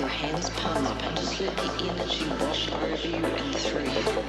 your hands palm up and just let the energy wash over you and through you.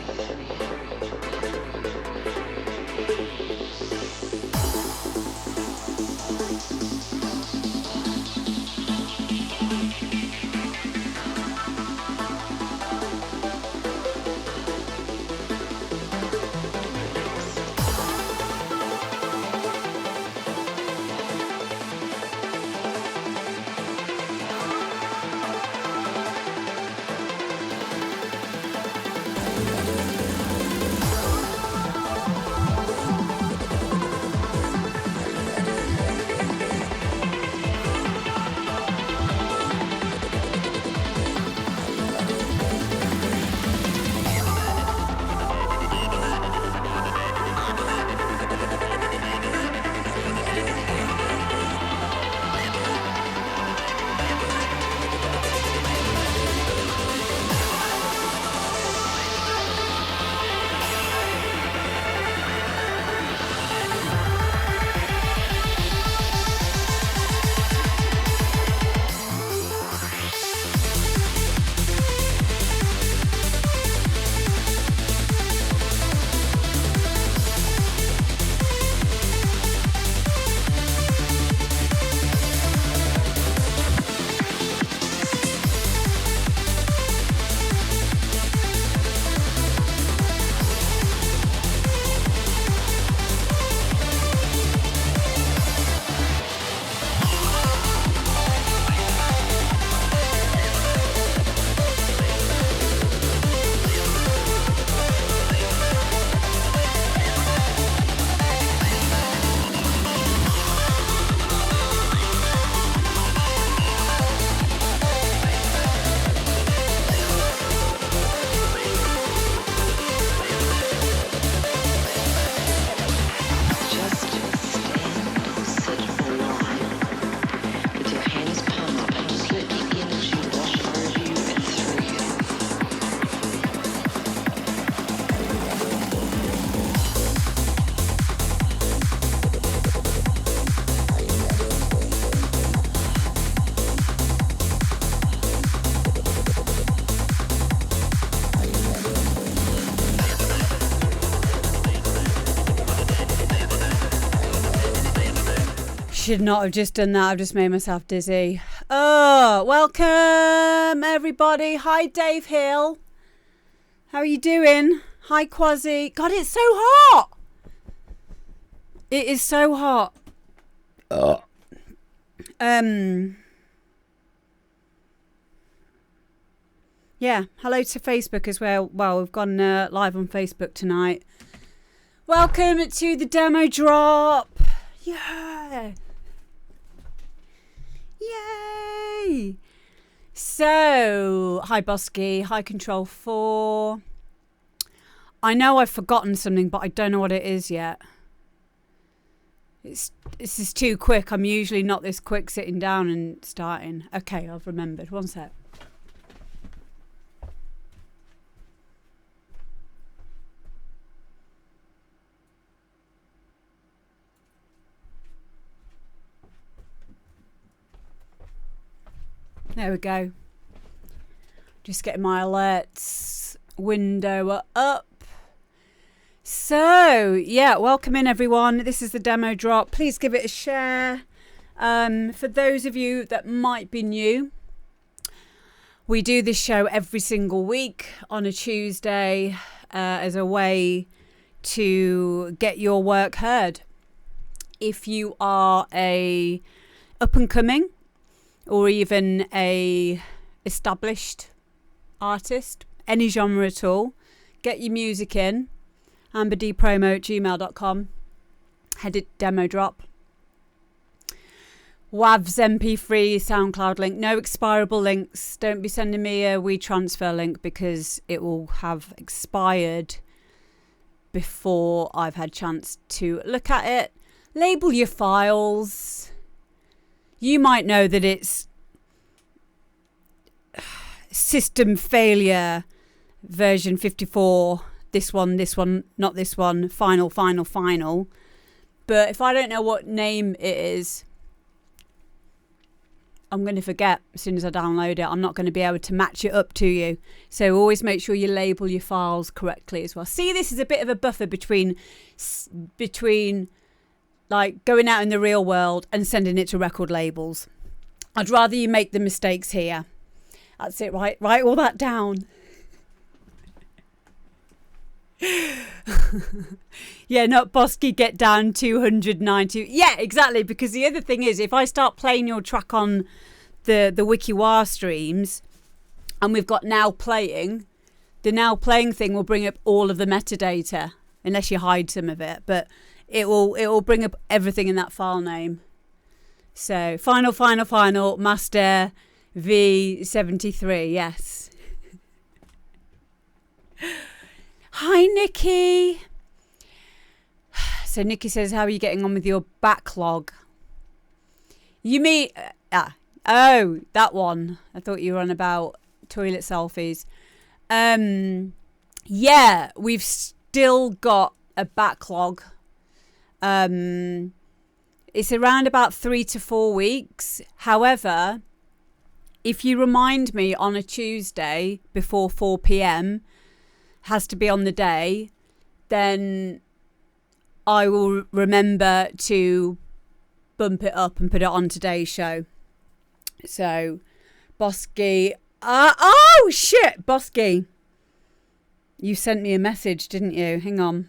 Should not have just done that. I've just made myself dizzy. Oh, welcome everybody. Hi Dave Hill. How are you doing? Hi Quasi. God, it's so hot. It is so hot. Yeah, hello to Facebook as well. Well, we've gone live on Facebook tonight. Welcome to the demo drop. Yeah. Yay! So, hi Boski, hi Control 4. I know I've forgotten something, but I don't know what it is yet. This is too quick. I'm usually not this quick sitting down and starting. Okay, I've remembered. One sec. There we go. Just getting my alerts window up. So, yeah, welcome in everyone. This is the demo drop. Please give it a share. For those of you that might be new, we do this show every single week on a Tuesday as a way to get your work heard. If you are a up and coming or even a established artist, any genre at all, get your music in. amberdpromo@gmail.com. Headed demo drop. WAVs MP3 SoundCloud link. No expirable links. Don't be sending me a WeTransfer link because it will have expired before I've had chance to look at it. Label your files. You might know that it's system failure version 54. This one, not this one. Final. But if I don't know what name it is, I'm going to forget as soon as I download it. I'm not going to be able to match it up to you. So always make sure you label your files correctly as well. See, this is a bit of a buffer between like going out in the real world and sending it to record labels. I'd rather you make the mistakes here. That's it, right? Write all that down. Yeah, not Boski get down 290. Yeah, exactly. Because the other thing is, if I start playing your track on the WikiWire streams, and we've got now playing, the now playing thing will bring up all of the metadata, unless you hide some of it. But it will bring up everything in that file name. So final master V73. Yes. Hi, Nikki. So Nikki says, how are you getting on with your backlog? You mean... oh, that one. I thought you were on about toilet selfies. Yeah, we've still got a backlog. It's around about 3 to 4 weeks. However, if you remind me on a Tuesday before 4 p.m, has to be on the day, then I will remember to bump it up and put it on today's show. So, Boski. Oh, shit, Boski. You sent me a message, didn't you? Hang on.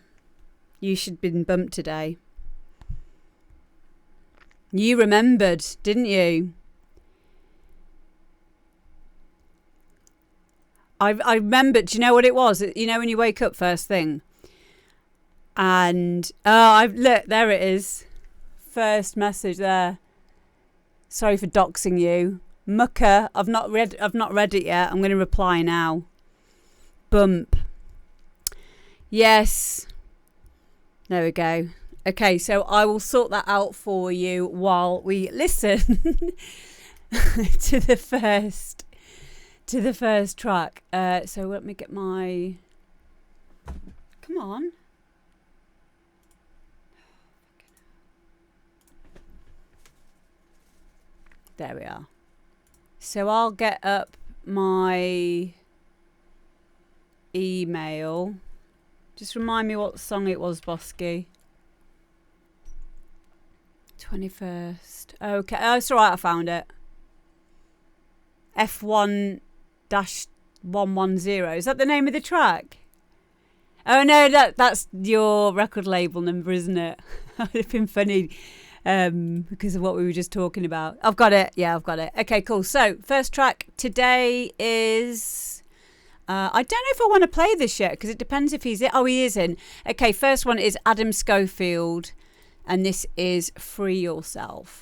You should have been bumped today. You remembered, didn't you? I remembered. Do you know what it was? You know when you wake up first thing? And look, there it is. First message there. Sorry for doxing you. Mucker, I've not read it yet. I'm going to reply now. Bump. Yes. There we go. Okay, so I will sort that out for you while we listen to the first track. So let me get my... Come on. There we are. So I'll get up my email. Just remind me what song it was, Boski. 21st. Okay. Oh, it's all right. I found it. F1-110. Is that the name of the track? Oh, no, that's your record label number, isn't it? It would have been funny because of what we were just talking about. I've got it. Yeah, I've got it. Okay, cool. So, first track today is... I don't know if I want to play this yet because it depends if he's in. Oh, he is in. Okay, first one is Adam Schofield. And this is Free Yourself.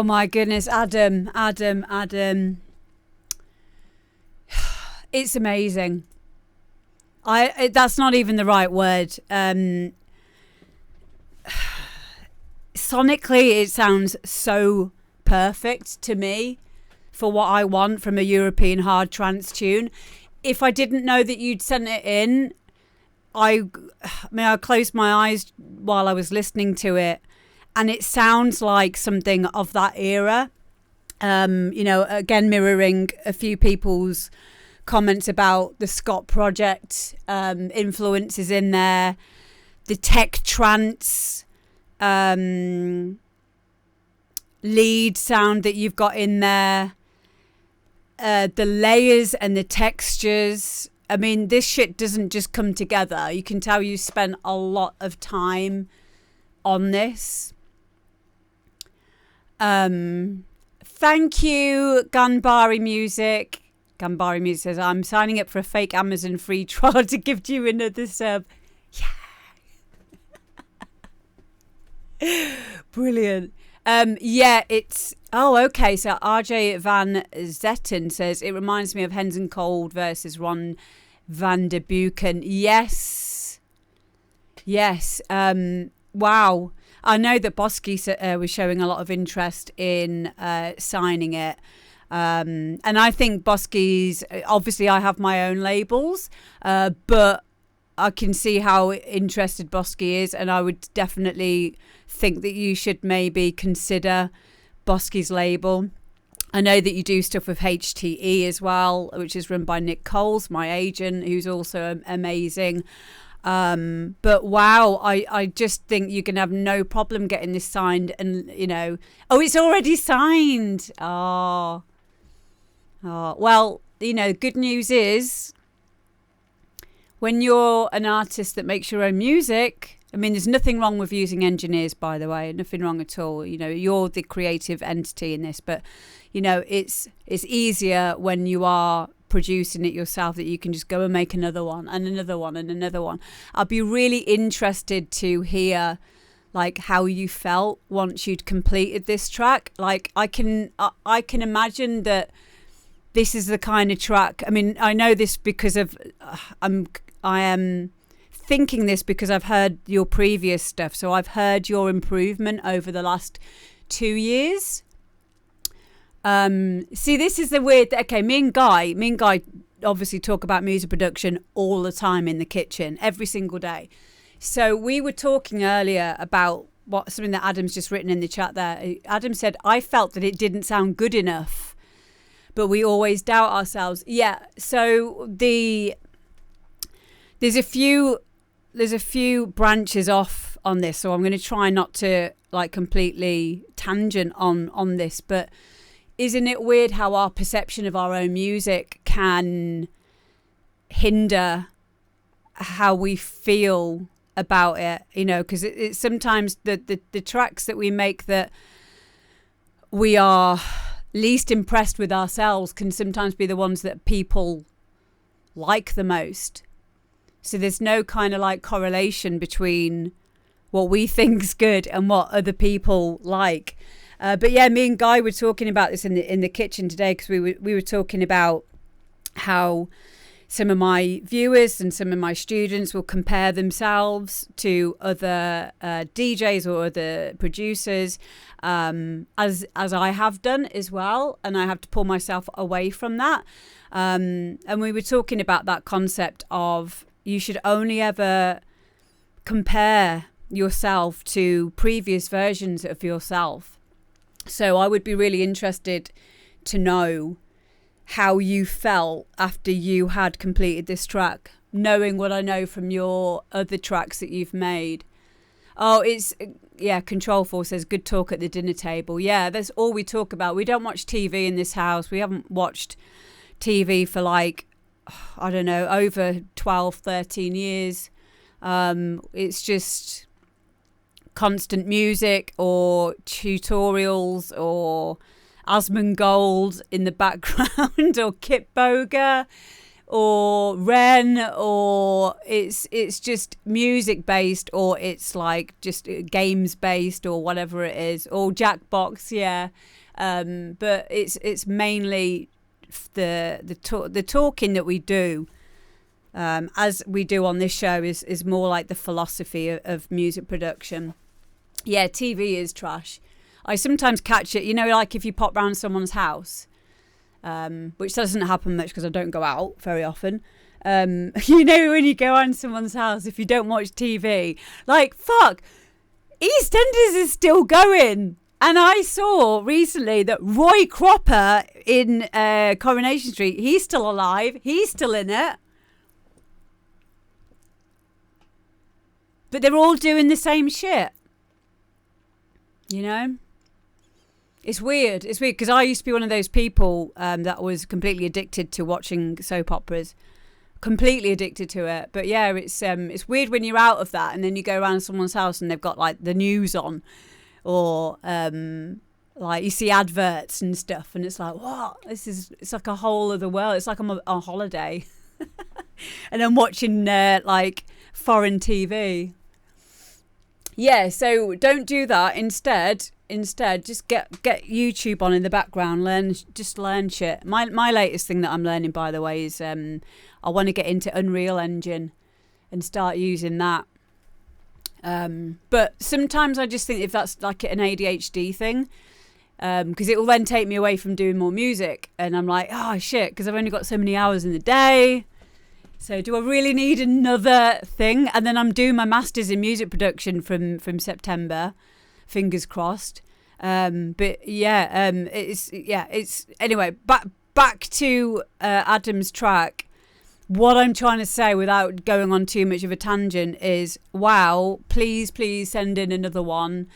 my goodness, Adam. It's amazing. That's not even the right word. Sonically, it sounds so perfect to me for what I want from a European hard trance tune. If I didn't know that you'd sent it in, I closed my eyes while I was listening to it, and it sounds like something of that era. Again, mirroring a few people's comments about the Scott Project influences in there, the tech trance lead sound that you've got in there, the layers and the textures. I mean, this shit doesn't just come together. You can tell you spent a lot of time on this. Thank you, Ganbari Music. Ganbari Music says, I'm signing up for a fake Amazon free trial to give you another sub. Yeah. Brilliant. It's... Oh, okay. So RJ Van Zetten says, it reminds me of Henson Cold versus Ron van der Buchen. Yes. Wow. I know that Boski was showing a lot of interest in signing it. And I think Boski's... Obviously, I have my own labels, but I can see how interested Boski is, and I would definitely think that you should maybe consider Boski's label. I know that you do stuff with HTE as well, which is run by Nick Coles, my agent, who's also amazing. But wow, I just think you can have no problem getting this signed, and it's already signed. Oh, well, good news is, when you're an artist that makes your own music, I mean, there's nothing wrong with using engineers, by the way, nothing wrong at all. You're the creative entity in this, but it's easier when you are producing it yourself, that you can just go and make another one and another one and another one. I'd be really interested to hear how you felt once you'd completed this track. I can imagine that this is the kind of track. I mean, I know this because of I am thinking this because I've heard your previous stuff. So I've heard your improvement over the last 2 years. See, this is the weird... Okay, me and Guy obviously talk about music production all the time in the kitchen, every single day. So we were talking earlier about something that Adam's just written in the chat there. Adam said, I felt that it didn't sound good enough, but we always doubt ourselves. Yeah, so there's a few branches off on this, so I'm going to try not to completely tangent on this, but isn't it weird how our perception of our own music can hinder how we feel about it, because it's sometimes the tracks that we make that we are least impressed with ourselves can sometimes be the ones that people like the most. So there's no kind of correlation between what we think's good and what other people like. But yeah, me and Guy were talking about this in the kitchen today, because we were talking about how some of my viewers and some of my students will compare themselves to other DJs or other producers, as I have done as well, and I have to pull myself away from that. And we were talking about that concept of you should only ever compare yourself to previous versions of yourself. So I would be really interested to know how you felt after you had completed this track, knowing what I know from your other tracks that you've made. Oh, Control 4 says, good talk at the dinner table. Yeah, that's all we talk about. We don't watch TV in this house. We haven't watched TV for I don't know, over 12, 13 years. It's just constant music or tutorials or Asmongold in the background or Kit Boga. or Ren, or it's just music based, or it's like just games based, or whatever it is, or Jackbox, yeah. But it's mainly the talking that we do, as we do on this show, is more like the philosophy of music production. Yeah, TV is trash. I sometimes catch it, you know, like if you pop round someone's house, which doesn't happen much because I don't go out very often. You know, when you go around someone's house, if you don't watch TV, like, fuck, EastEnders is still going. And I saw recently that Roy Cropper in Coronation Street, he's still alive. He's still in it. But they're all doing the same shit. You know? It's weird. It's weird because I used to be one of those people that was completely addicted to watching soap operas. Completely addicted to it. But yeah, it's weird when you're out of that and then you go around someone's house and they've got like the news on. Or like you see adverts and stuff and it's like, what? It's like a whole other world. It's like I'm on holiday. And I'm watching like foreign TV. Yeah, so don't do that. Instead, just get YouTube on in the background. Learn shit. My latest thing that I'm learning, by the way, is I want to get into Unreal Engine and start using that. But sometimes I just think if that's like an ADHD thing, because it will then take me away from doing more music, and I'm like, oh shit, because I've only got so many hours in the day. So do I really need another thing? And then I'm doing my masters in music production from September, fingers crossed. But yeah, it's anyway. Back to Adam's track. What I'm trying to say, without going on too much of a tangent, is wow, please send in another one.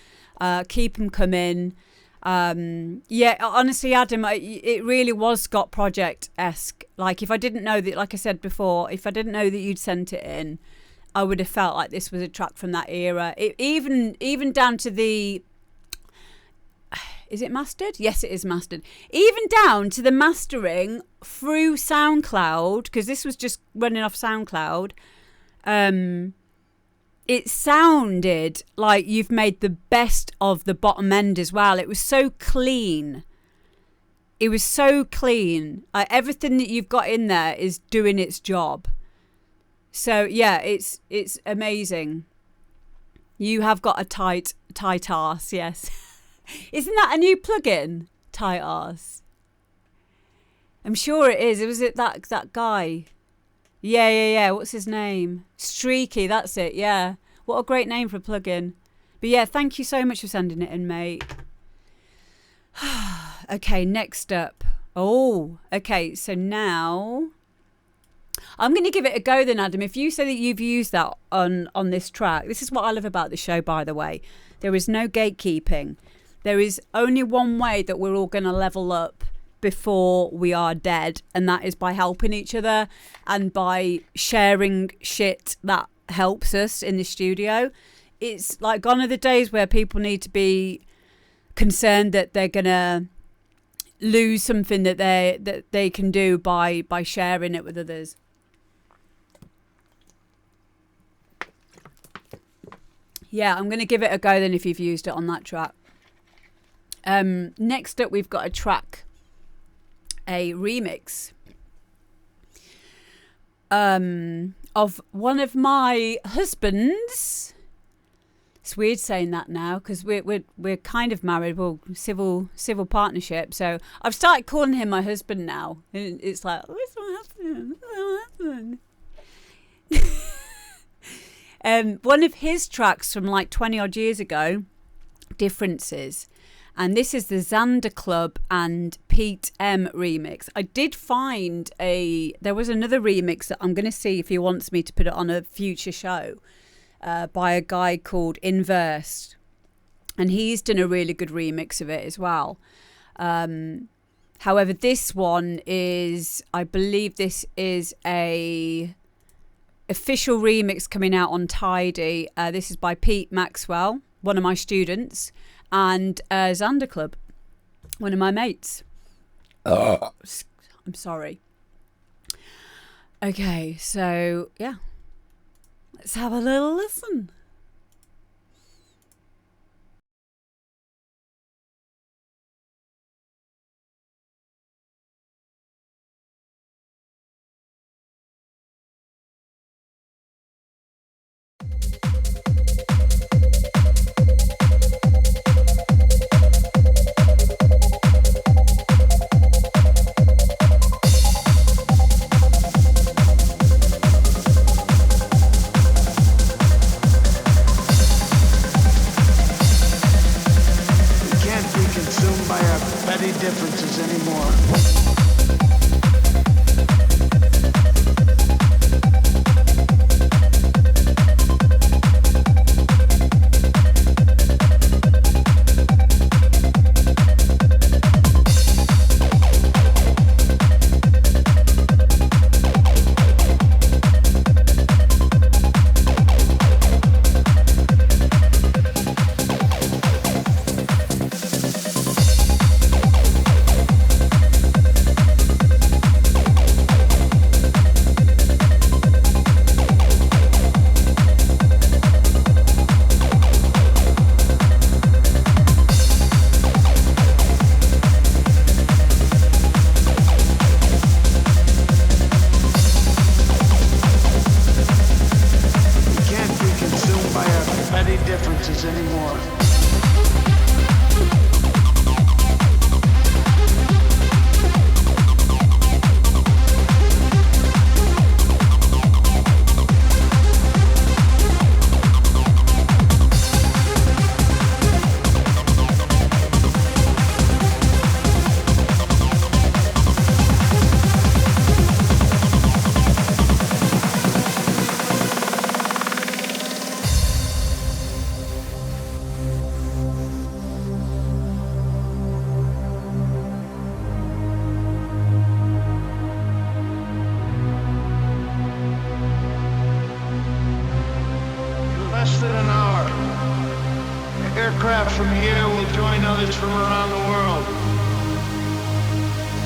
Keep them coming. Yeah, honestly, Adam, it really was Scott Project-esque. Like, if I didn't know that, like I said before, if I didn't know that you'd sent it in, I would have felt like this was a track from that era. Even down to the... Is it mastered? Yes, it is mastered. Even down to the mastering through SoundCloud, because this was just running off SoundCloud. It sounded like you've made the best of the bottom end as well. It was so clean. It was so clean. Everything that you've got in there is doing its job. So yeah, it's amazing. You have got a tight arse, yes. Isn't that a new plugin? Tight arse. I'm sure it is. Was it that guy? Yeah. What's his name? Streaky, that's it, yeah. What a great name for a plugin. But yeah, thank you so much for sending it in, mate. Okay, next up. Oh, okay, so now... I'm going to give it a go then, Adam. If you say that you've used that on this track, this is what I love about the show, by the way. There is no gatekeeping. There is only one way that we're all going to level up before we are dead, and that is by helping each other and by sharing shit that helps us in the studio. It's like gone are the days where people need to be concerned that they're gonna lose something that they can do by sharing it with others. Yeah, I'm gonna give it a go then if you've used it on that track. Next up, we've got a track, a remix of one of my husband's. It's weird saying that now because we're kind of married. Well, civil partnership. So I've started calling him my husband now. It's like, oh, it's my husband. It's my husband. One of his tracks from like 20 odd years ago, Differences. And this is the Zander Club and Pete.M remix. I did find there was another remix that I'm going to see if he wants me to put it on a future show by a guy called Inverse. And he's done a really good remix of it as well. However, this one is, I believe this is a official remix coming out on Tidy. This is by Pete Maxwell, one of my students. And Zander Club, one of my mates. I'm sorry. Okay, so yeah, let's have a little listen. Differences anymore. Aircraft from here will join others from around the world.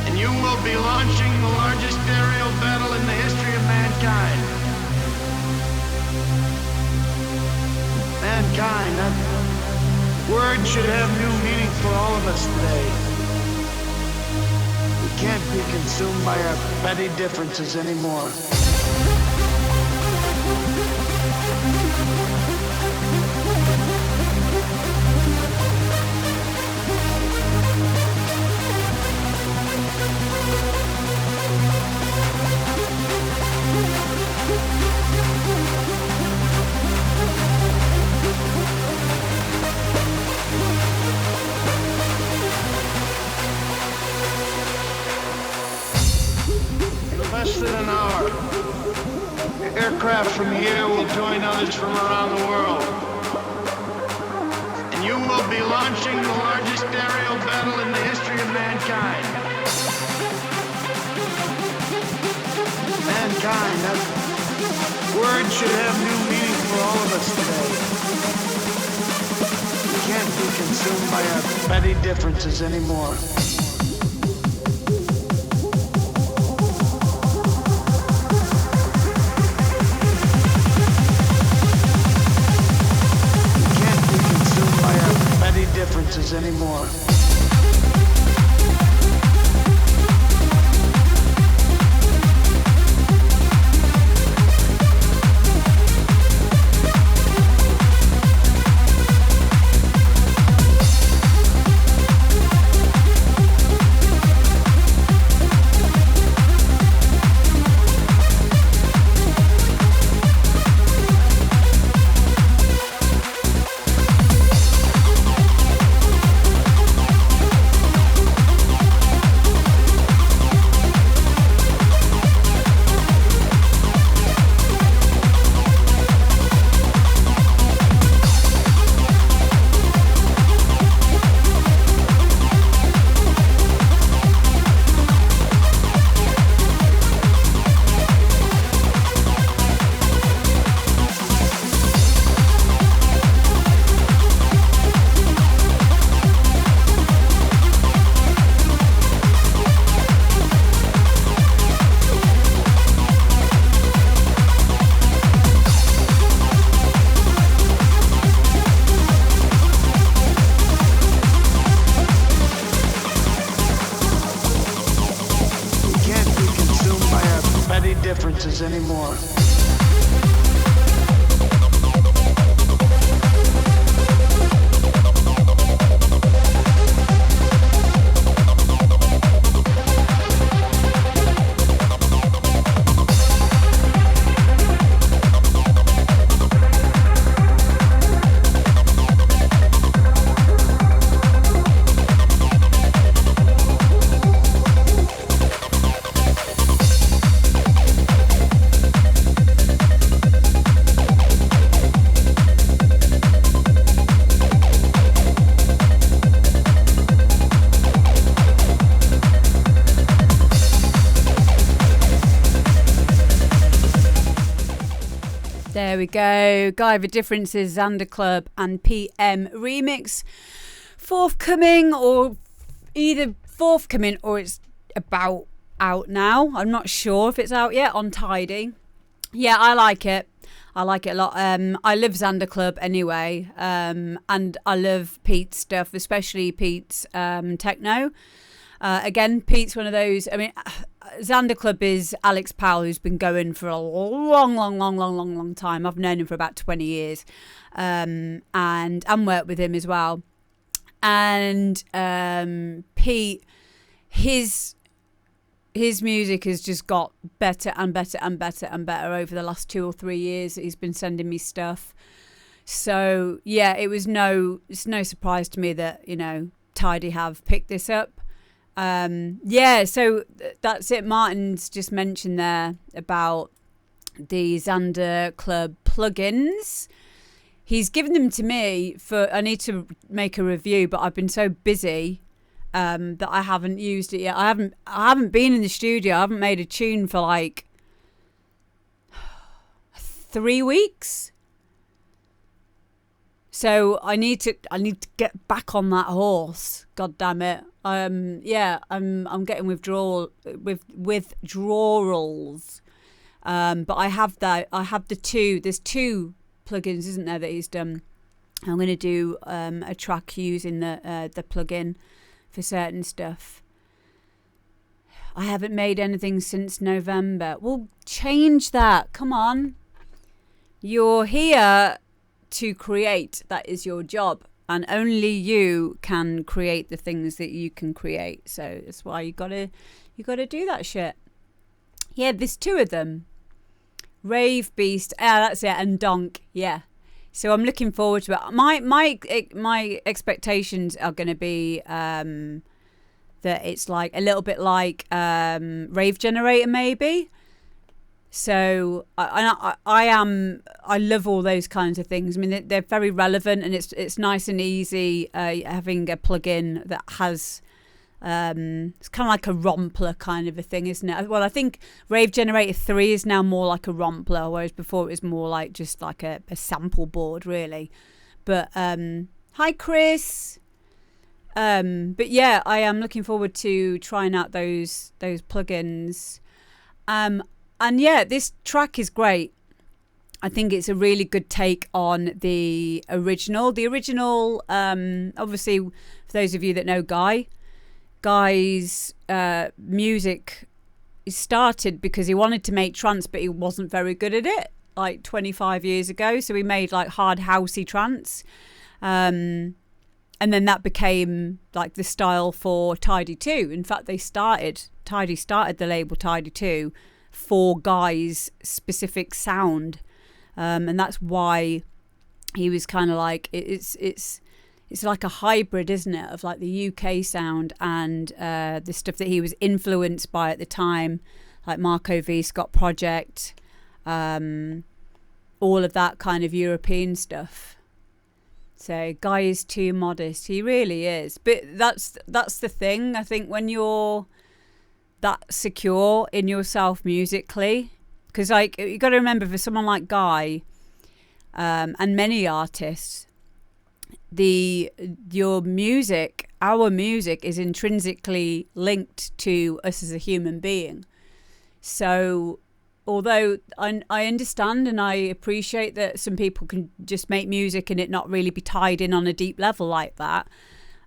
And you will be launching the largest aerial battle in the history of mankind. Mankind, that word should have new meaning for all of us today. We can't be consumed by our petty differences anymore. Less than an hour. Aircraft from here will join others from around the world. And you will be launching the largest aerial battle in the history of mankind. Mankind, that word should have new meaning for all of us today. We can't be consumed by our petty differences anymore. Differences anymore. any differences anymore. There we go. Guyver Differences, Zander Club and Pete.M remix. Forthcoming, or either forthcoming or it's about out now. I'm not sure if it's out yet on Tidy. Yeah, I like it. I like it a lot. I love Zander Club anyway. And I love Pete's stuff, especially Pete's techno. Again, Pete's one of those. I mean, Zander Club is Alex Powell, who's been going for a long time. I've known him for about 20 years, and worked with him as well. And Pete, his music has just got better and better and better and better over the last 2 or 3 years that he's been sending me stuff. So yeah, it's no surprise to me that, you know, Tidy have picked this up. So that's it. Martin's just mentioned there about the Zander Club plugins. He's given them to me I need to make a review, but I've been so busy that I haven't used it yet. I haven't been in the studio. I haven't made a tune for like 3 weeks. So I need to get back on that horse. God damn it. I'm getting withdrawals. But I have the two. There's 2 plugins, isn't there, that he's done. I'm going to do a track using the plugin for certain stuff. I haven't made anything since November. Well, change that. Come on. You're here to create. That is your job. And only you can create the things that you can create. So that's why you gotta do that shit. Yeah, there's 2 of them. Rave Beast, that's it, and Donk, yeah. So I'm looking forward to it. My expectations are going to be that it's like a little bit like Rave Generator maybe. So I love all those kinds of things. I mean, they're very relevant, and it's nice and easy having a plugin that has it's kind of like a rompler kind of a thing, isn't it? Well, I think Rave Generator 3 is now more like a rompler, whereas before it was more like just like a sample board, really. But hi, Chris. But yeah, I am looking forward to trying out those plugins. And yeah, this track is great. I think it's a really good take on the original. The original, obviously, for those of you that know Guy's music started because he wanted to make trance, but he wasn't very good at it, like 25 years ago. So he made like hard housey trance. And then that became like the style for Tidy 2. In fact, Tidy started the label Tidy 2 for Guy's specific sound, and that's why he was kind of like it's like a hybrid, isn't it, of like the UK sound and the stuff that he was influenced by at the time, like Marco V, Scott Project, all of that kind of European stuff. So Guy is too modest. He really is. But that's the thing. I think when you're that secure in yourself musically, because like you got to remember, for someone like Guy and many artists, our music is intrinsically linked to us as a human being. So although I understand and I appreciate that some people can just make music and it not really be tied in on a deep level like that,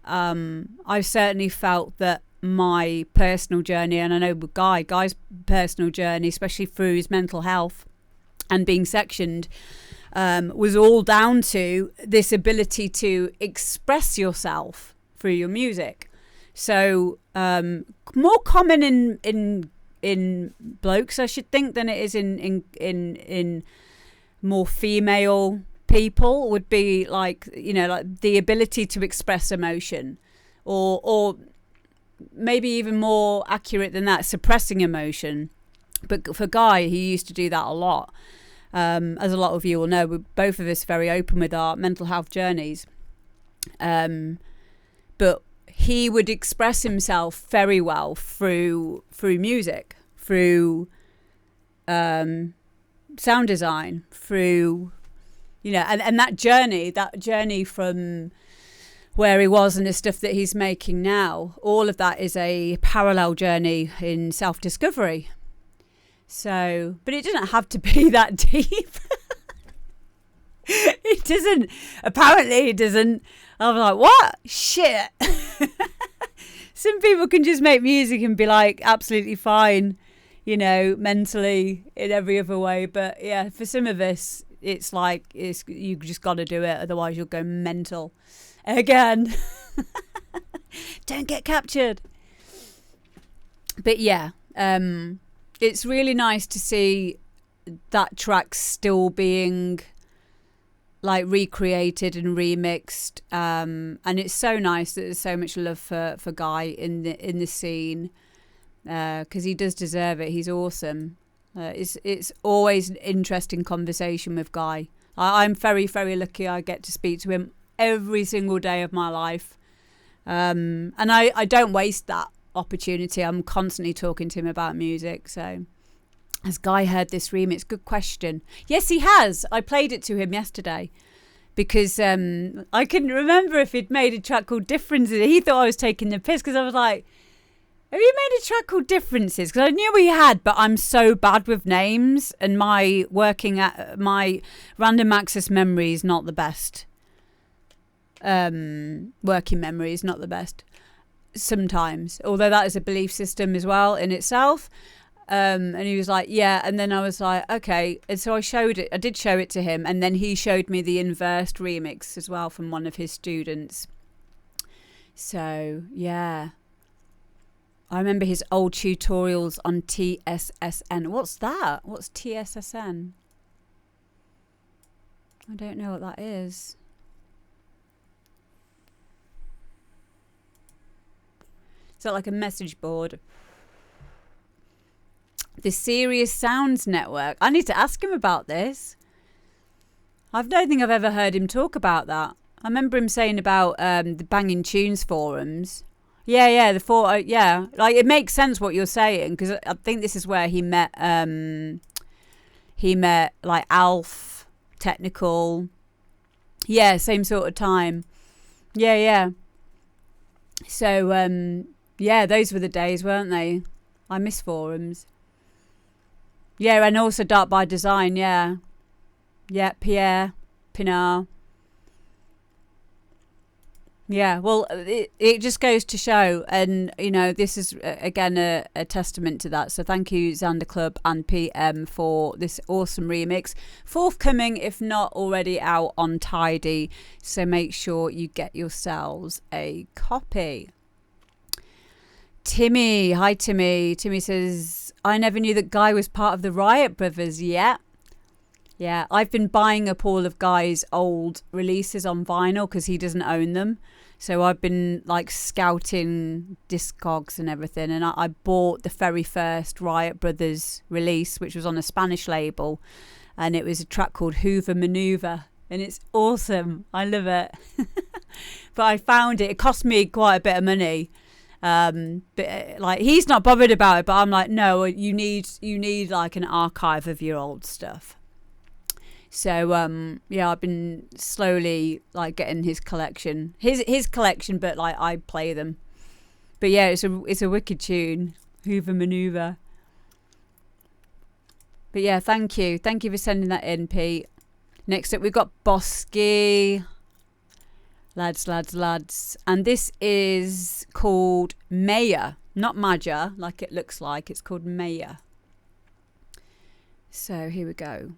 I've certainly felt that my personal journey, and I know Guy's personal journey, especially through his mental health and being sectioned, was all down to this ability to express yourself through your music. So more common in blokes, I should think, than it is in more female people, would be like, you know, like the ability to express emotion, or maybe even more accurate than that, suppressing emotion. But for Guy, he used to do that a lot. As a lot of you will know, we're both of us very open with our mental health journeys. But he would express himself very well through music, through sound design, through, you know, and that journey from where he was and the stuff that he's making now, all of that is a parallel journey in self-discovery. So, but it doesn't have to be that deep. It doesn't. Apparently it doesn't. I'm like, what? Shit. Some people can just make music and be like absolutely fine, you know, mentally, in every other way. But yeah, for some of us, it's like, you just got to do it. Otherwise you'll go mental again. Don't get captured. But yeah, it's really nice to see that track still being like recreated and remixed, and it's so nice that there's so much love for Guy in the scene, because he does deserve it. He's awesome. It's always an interesting conversation with Guy. I'm very, very lucky I get to speak to him every single day of my life, and I don't waste that opportunity. I'm constantly talking to him about music. So, has Guy heard this remix? Good question. Yes, he has. I played it to him yesterday because I couldn't remember if he'd made a track called Differences. He thought I was taking the piss because I was like, have you made a track called Differences? Because I knew he had, but I'm so bad with names, and my random access memory is not the best. Working memory is not the best sometimes, although that is a belief system as well in itself. And he was like, yeah, and then I was like, okay, and so I did show it to him, and then he showed me the inversed remix as well from one of his students. So yeah, I remember his old tutorials on TSSN. What's that? What's TSSN? I don't know what that is. Is that like a message board? The Serious Sounds Network. I need to ask him about this. I don't think I've ever heard him talk about that. I remember him saying about the Banging Tunes forums. Yeah, yeah, like it makes sense what you're saying, because I think this is where he met like Alf, Technical. Yeah, same sort of time. Yeah. So yeah, those were the days, weren't they? I miss forums. Yeah, and also Dark by Design, yeah. Yeah, Pierre, Pinard. Yeah, well, it just goes to show, and, you know, this is, again, a testament to that. So thank you, Zander Club and Pete.M, for this awesome remix. Forthcoming, if not already out on Tidy. So make sure you get yourselves a copy. Timmy, hi Timmy. Timmy says, I never knew that Guy was part of the Riot Brothers yet. Yeah, I've been buying up all of Guy's old releases on vinyl because he doesn't own them. So I've been like scouting Discogs and everything, and I bought the very first Riot Brothers release, which was on a Spanish label, and it was a track called Hoover Maneuver, and it's awesome. I love it. But I found it cost me quite a bit of money. But like, he's not bothered about it, but I'm like, no, you need like an archive of your old stuff. So yeah, I've been slowly like getting his collection, his collection, but like I play them. But yeah, it's a wicked tune, Hoover Maneuver. But yeah, thank you for sending that in, Pete. Next up we've got Boski, lads. And this is called Maja, not Maja like it looks like. It's called Maja. So here we go.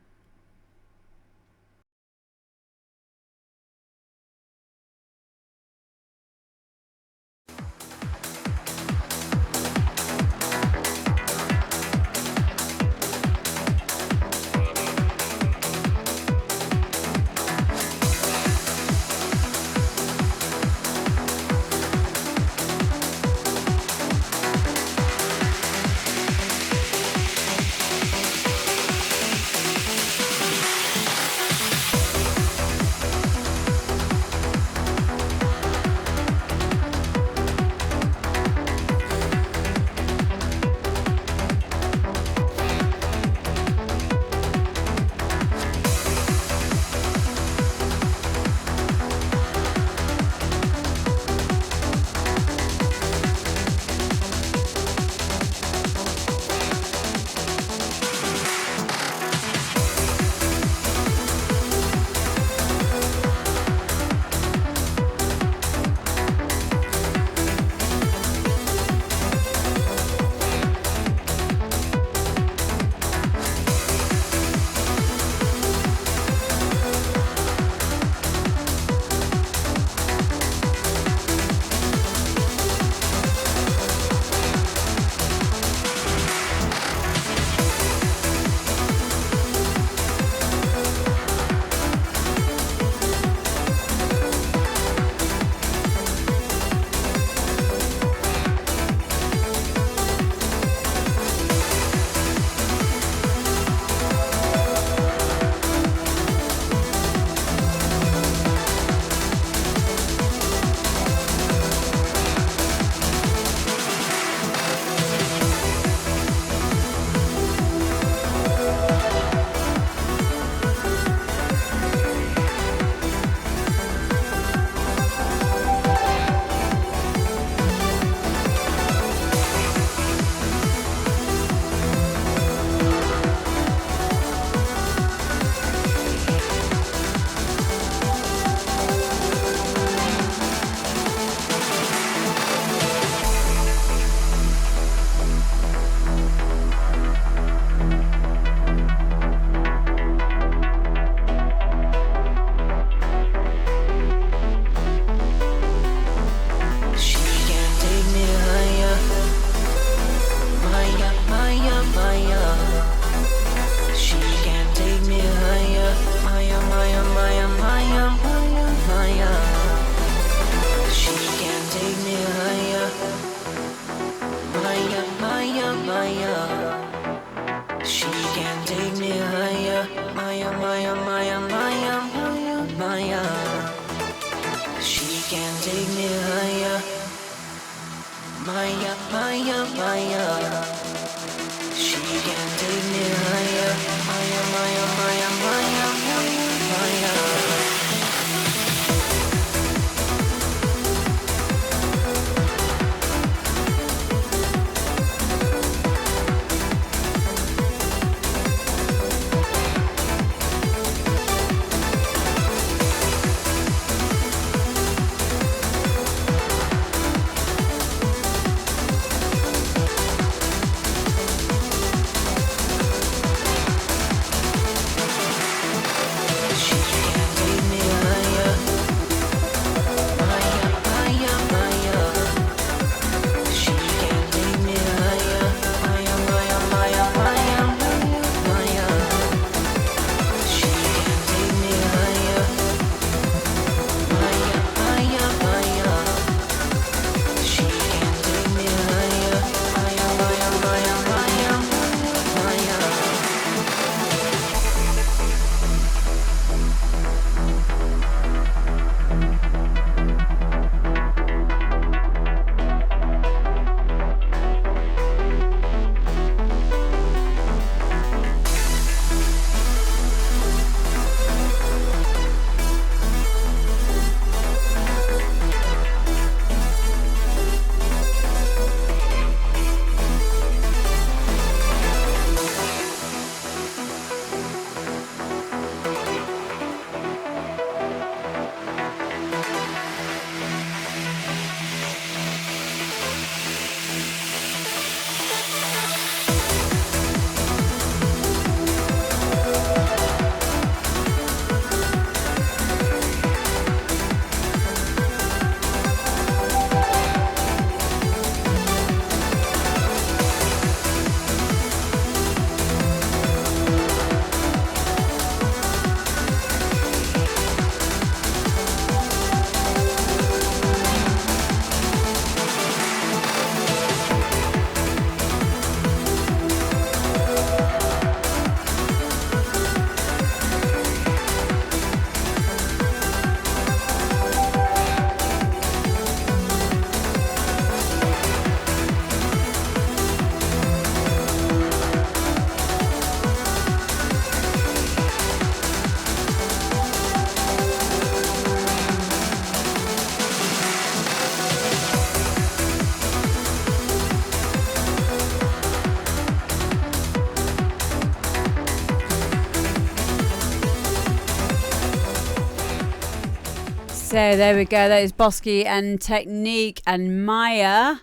So there we go. That is Boski and Tekneak and Maja.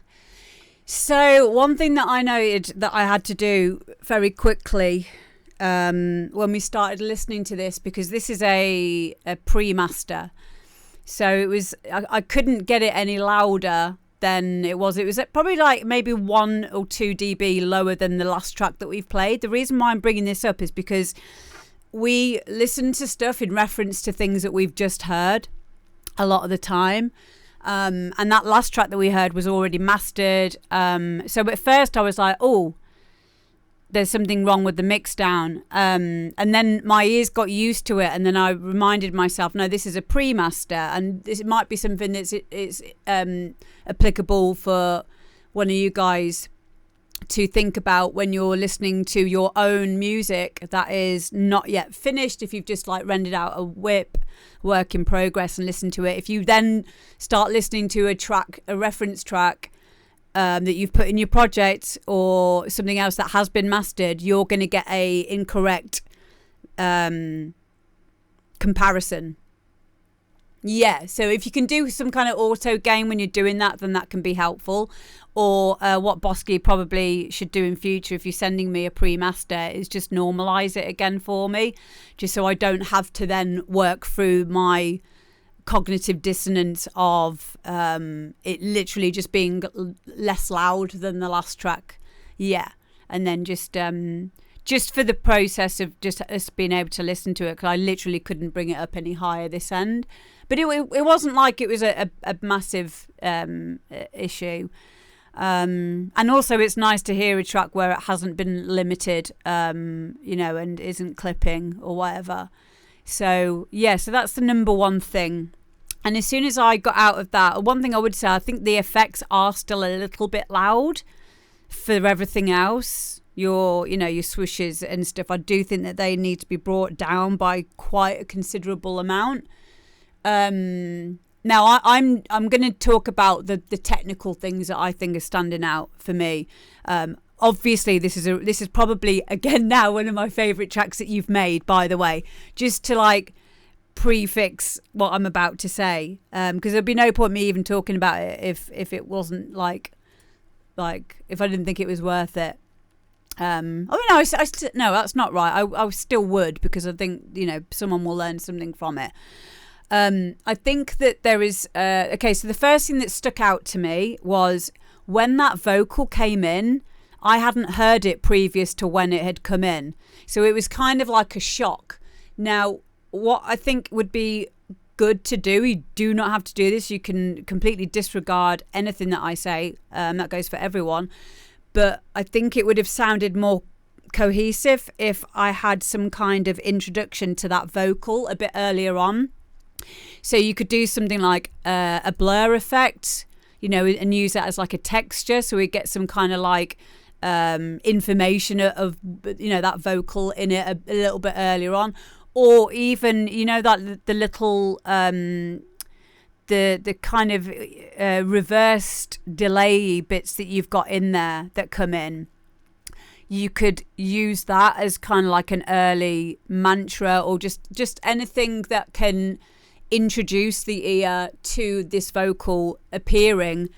So one thing that I noted that I had to do very quickly when we started listening to this, because this is a pre-master, so it was I couldn't get it any louder than it was. It was probably like maybe 1 or 2 dB lower than the last track that we've played. The reason why I'm bringing this up is because we listen to stuff in reference to things that we've just heard a lot of the time. And that last track that we heard was already mastered. So at first I was like, oh, there's something wrong with the mix down. And then my ears got used to it. And then I reminded myself, no, this is a pre-master. And this might be something that's applicable for one of you guys to think about when you're listening to your own music that is not yet finished. If you've just like rendered out a whip work in progress and listened to it, if you then start listening to a reference track that you've put in your project or something else that has been mastered, you're going to get a incorrect comparison. Yeah, so if you can do some kind of auto gain when you're doing that, then that can be helpful. Or what Boski probably should do in future, if you're sending me a pre-master, is just normalize it again for me, just so I don't have to then work through my cognitive dissonance of it literally just being less loud than the last track. Yeah, and then just for the process of just us being able to listen to it, because I literally couldn't bring it up any higher this end. But it wasn't like it was a massive issue. And also it's nice to hear a track where it hasn't been limited, and isn't clipping or whatever. So yeah, so that's the number one thing. And as soon as I got out of that, one thing I would say, I think the effects are still a little bit loud for everything else. Your swooshes and stuff, I do think that they need to be brought down by quite a considerable amount. Now I'm going to talk about the technical things that I think are standing out for me. Obviously this is probably again now one of my favorite tracks that you've made, by the way, just to like prefix what I'm about to say, because there'd be no point me even talking about it if it wasn't like if I didn't think it was worth it. No, that's not right. I still would, because I think someone will learn something from it. I think that there is okay, so the first thing that stuck out to me was when that vocal came in. I hadn't heard it previous to when it had come in, so it was kind of like a shock. Now what I think would be good to do, you do not have to do this, you can completely disregard anything that I say, that goes for everyone, but I think it would have sounded more cohesive if I had some kind of introduction to that vocal a bit earlier on. So you could do something like a blur effect, and use that as like a texture, so we get some kind of like information of that vocal in it a little bit earlier on. Or even that the little the kind of reversed delay bits that you've got in there that come in, you could use that as kind of like an early mantra, or just anything that can introduce the ear to this vocal appearing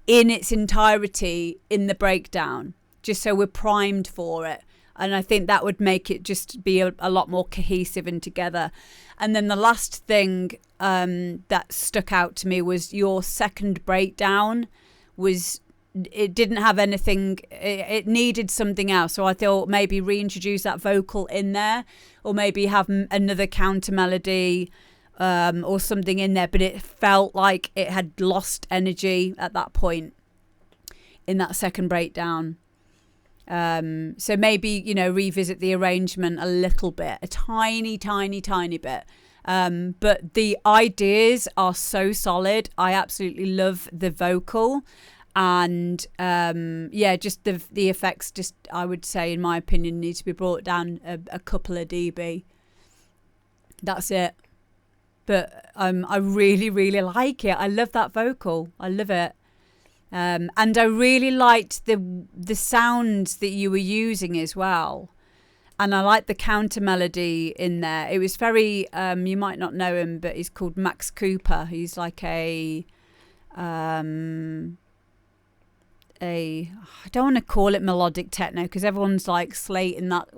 in its entirety in the breakdown, just so we're primed for it. And I think that would make it just be a lot more cohesive and together. And then the last thing that stuck out to me was your second breakdown. It didn't have anything, it needed something else. So I thought maybe reintroduce that vocal in there, or maybe have another counter melody or something in there. But it felt like it had lost energy at that point in that second breakdown. So maybe, revisit the arrangement a little bit, a tiny bit. But the ideas are so solid. I absolutely love the vocal, and just the effects, just, I would say, in my opinion, need to be brought down a couple of dB. That's it. But I really, really like it. I love that vocal. I love it. And I really liked the sounds that you were using as well. And I like the counter melody in there. It was very, you might not know him, but he's called Max Cooper. He's like I don't want to call it melodic techno because everyone's like slating that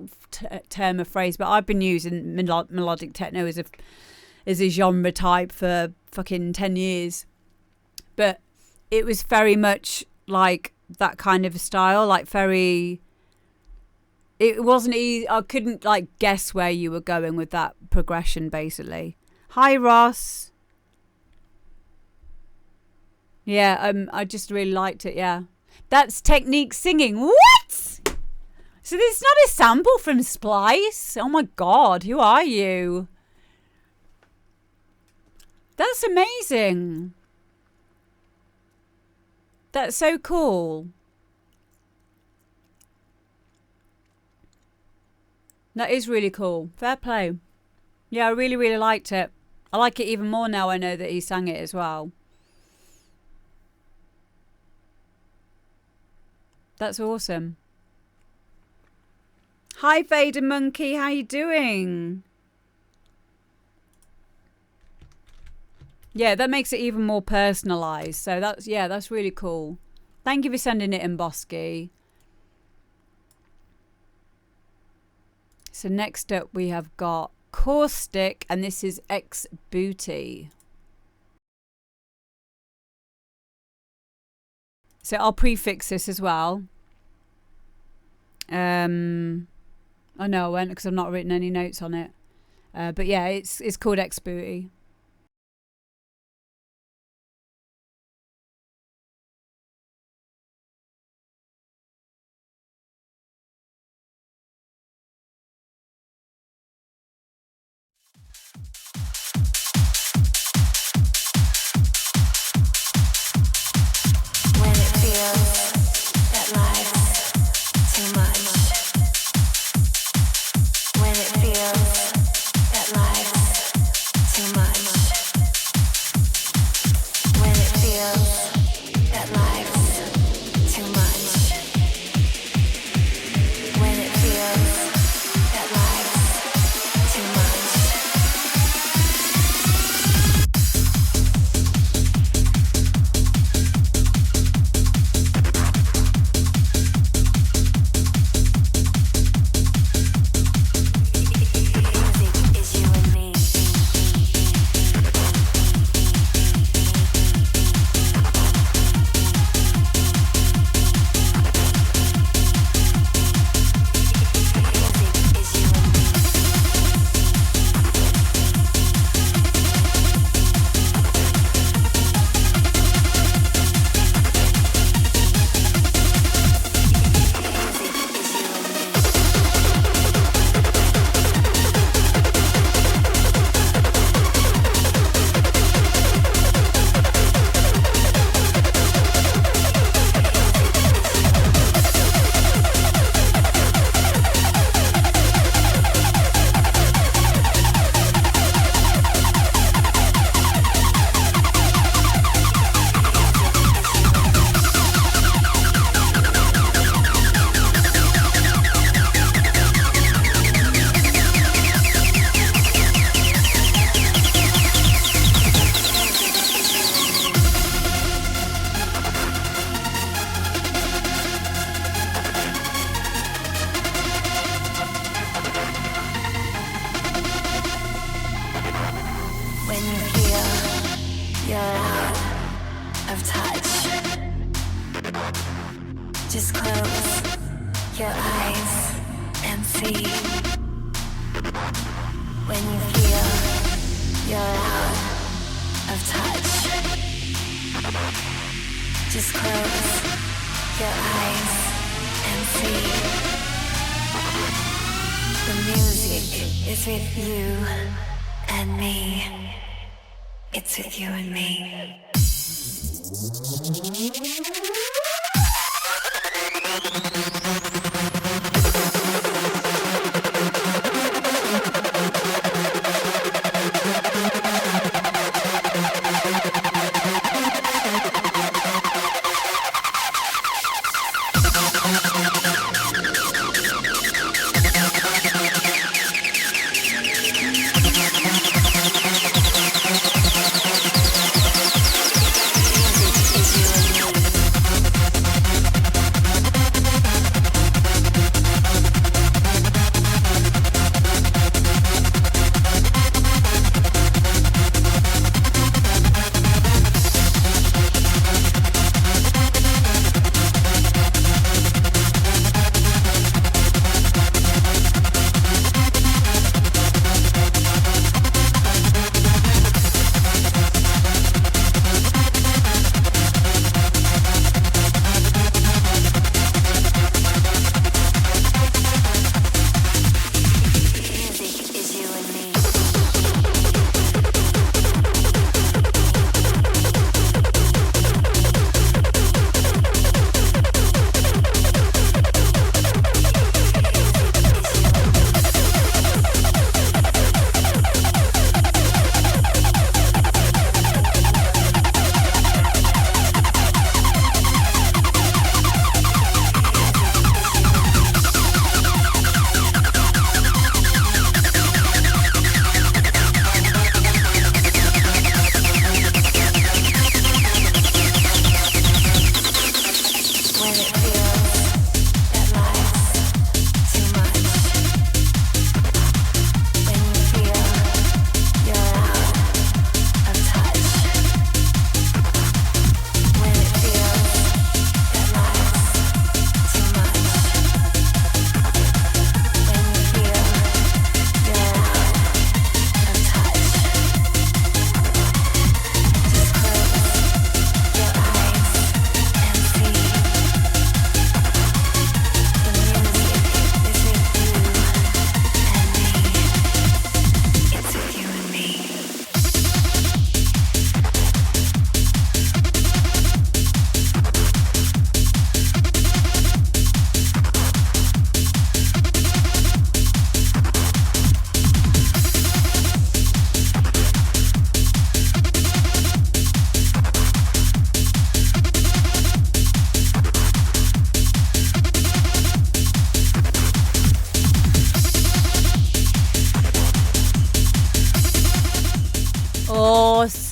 term of phrase, but I've been using melodic techno as a genre type for fucking 10 years. But it was very much like that kind of a style, like very... It wasn't easy. I couldn't like guess where you were going with that progression, basically. Hi, Ross. Yeah, I just really liked it. Yeah, that's Tekneak singing. What? So this is not a sample from Splice? Oh my god, who are you? That's amazing. That's so cool. That is really cool. Fair play. Yeah, I really, really liked it. I like it even more now I know that he sang it as well. That's awesome. Hi, Vader Monkey. How you doing? Yeah, that makes it even more personalised. So that's really cool. Thank you for sending it in, Boski. So next up we have got Caustic, and this is XBooty. So I'll prefix this as well. Oh no, I won't because I've not written any notes on it. But yeah, it's called XBooty.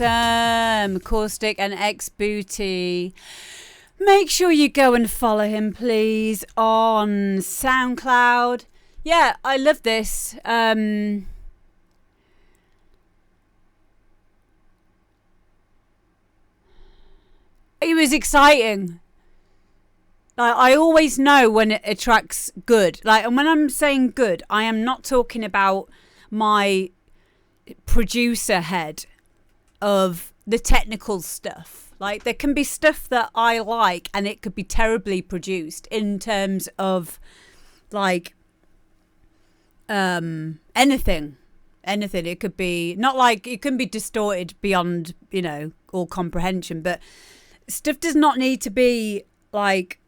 awesome. Caustic and XBooty. Make sure you go and follow him, please, on SoundCloud. Yeah, I love this. It was exciting. Like, I always know when a track's good. Like, and when I'm saying good, I am not talking about my producer head of the technical stuff. Like, there can be stuff that I like and it could be terribly produced in terms of, like, anything. It could be, not like, it can be distorted beyond, you know, all comprehension, but stuff does not need to be, like,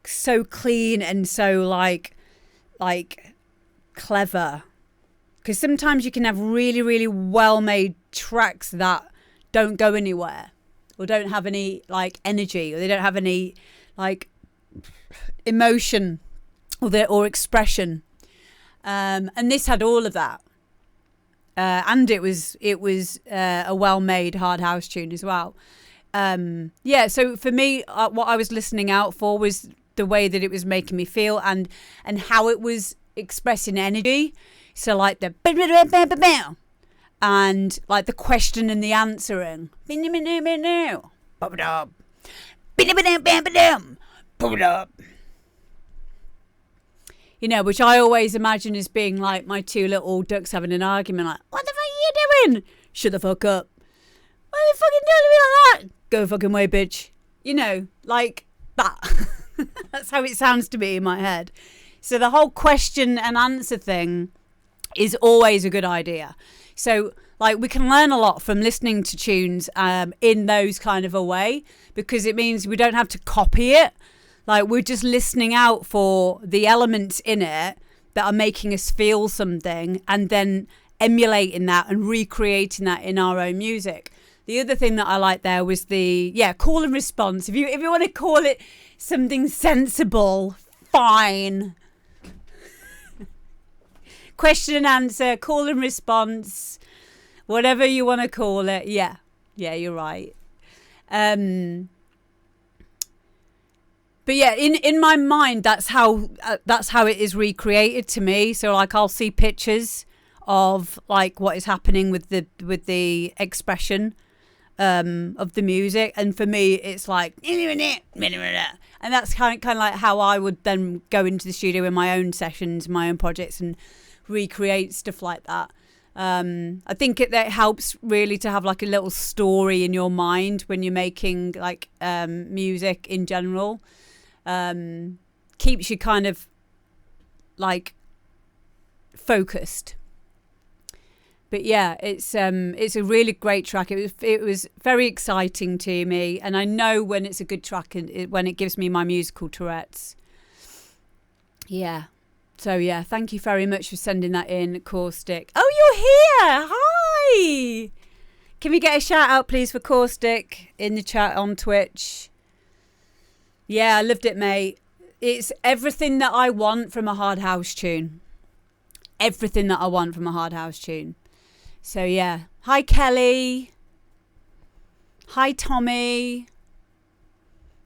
so clean and so, like clever. Because sometimes you can have really, really well-made tracks that don't go anywhere or don't have any like energy, or they don't have any like emotion or expression, and this had all of that, and it was a well-made hard house tune as well. Yeah, so for me, what I was listening out for was the way that it was making me feel and how it was expressing energy. So like the and like the question and the answering. You know, which I always imagine as being like my two little ducks having an argument, like, what the fuck are you doing? Shut the fuck up. Why are you fucking doing me like that? Go fucking way, bitch. You know, like that. That's how it sounds to me in my head. So the whole question and answer thing is always a good idea. So, like, we can learn a lot from listening to tunes in those kind of a way, because it means we don't have to copy it. Like, we're just listening out for the elements in it that are making us feel something and then emulating that and recreating that in our own music. The other thing that I liked there was the, call and response. If you want to call it something sensible, fine. Question and answer, call and response, whatever you want to call it. Yeah, you're right. But yeah, in my mind, that's how it is recreated to me. So like, I'll see pictures of like what is happening with the expression of the music, and for me, it's like, and that's kind of like how I would then go into the studio in my own sessions, my own projects, and recreate stuff like that. I think that helps really to have like a little story in your mind when you're making like music in general. Keeps you kind of like focused. But yeah, it's a really great track. It was very exciting to me, and I know when it's a good track and when it gives me my musical Tourette's. Yeah. So yeah, thank you very much for sending that in, Caustic. Oh, you're here! Hi! Can we get a shout out, please, for Caustic in the chat on Twitch? Yeah, I loved it, mate. It's everything that I want from a hard house tune. Everything that I want from a hard house tune. So yeah. Hi, Kelly. Hi, Tommy.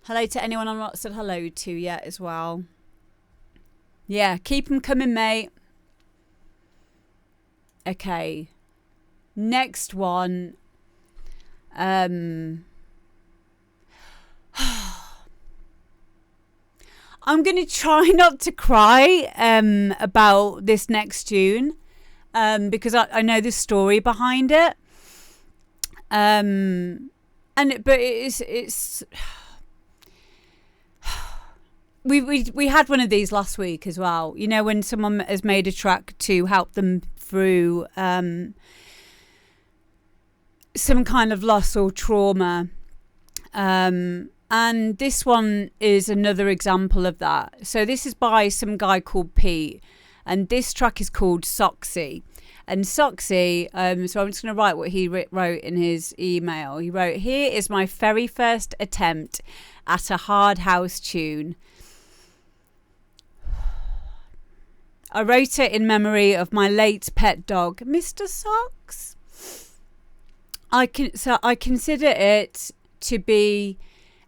Hello to anyone I'm not said hello to yet as well. Yeah, keep them coming, mate. Okay. Next one. I'm going to try not to cry about this next tune because I know the story behind it. But it's we had one of these last week as well. You know, when someone has made a track to help them through some kind of loss or trauma. And this one is another example of that. So this is by some guy called Pete, and this track is called Soxy. And Soxy, so I'm just going to write what he wrote in his email. He wrote, "Here is my very first attempt at a hard house tune. I wrote it in memory of my late pet dog, Mr. Sox. I consider it to be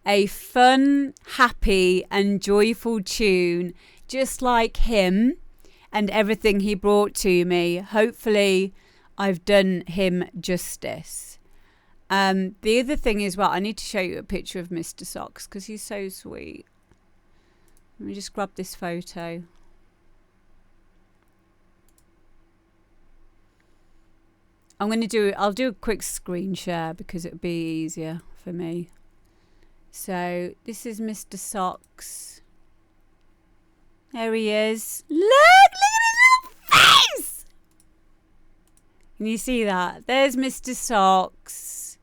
a fun, happy and joyful tune, just like him and everything he brought to me. Hopefully I've done him justice. The other thing is, well, I need to show you a picture of Mr. Sox because he's so sweet. Let me just grab this photo. I'll do a quick screen share because it'll be easier for me. So this is Mr. Sox. There he is. Look at his little face! Can you see that? There's Mr. Sox.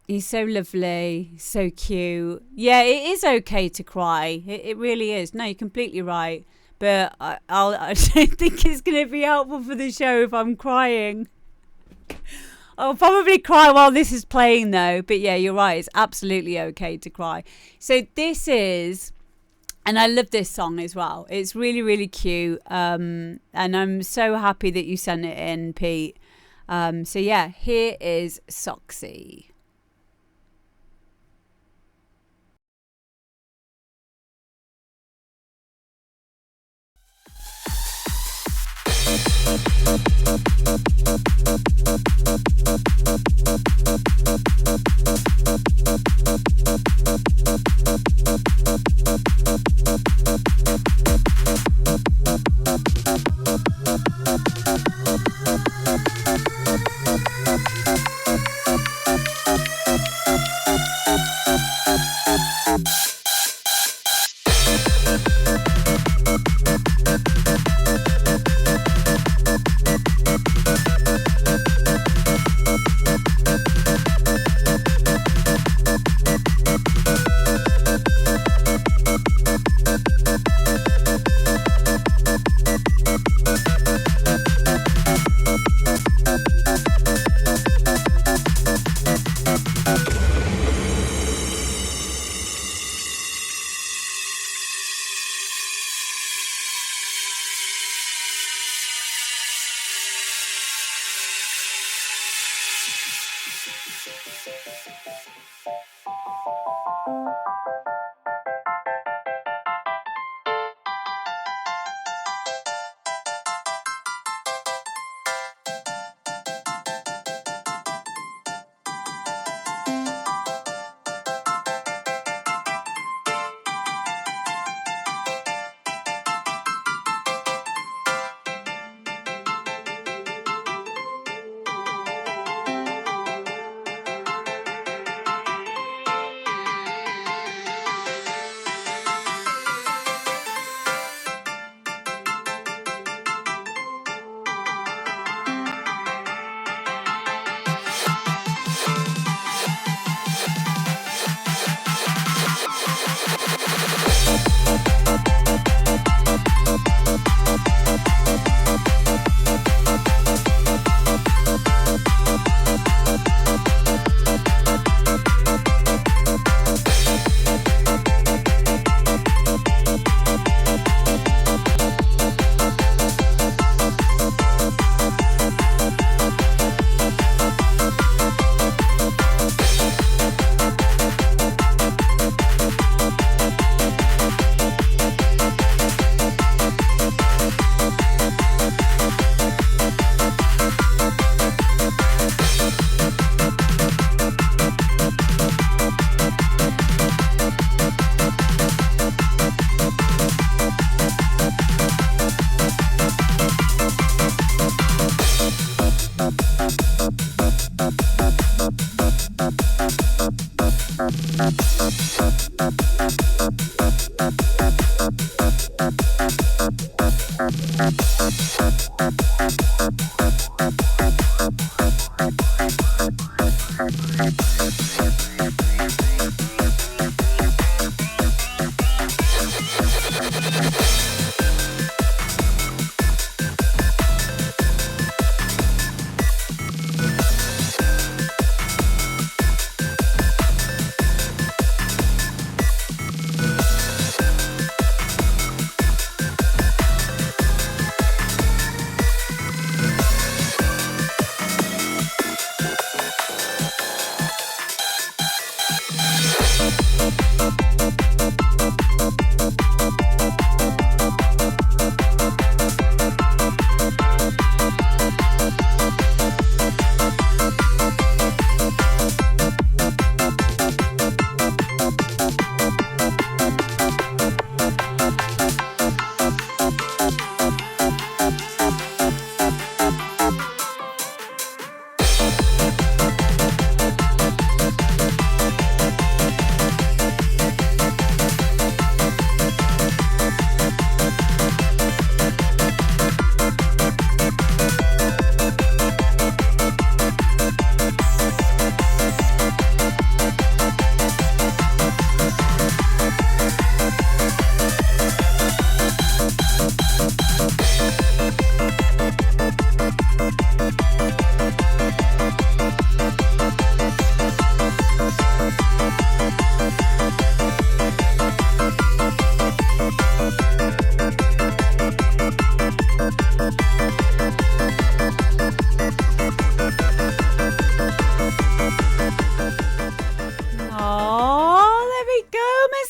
He's so lovely, so cute. Yeah, it is okay to cry. It really is. No, you're completely right. But I don't think it's going to be helpful for the show if I'm crying. I'll probably cry while this is playing though. But yeah, you're right. It's absolutely okay to cry. So this is, and I love this song as well. It's really, really cute. And I'm so happy that you sent it in, Pete. So yeah, here is Soxy.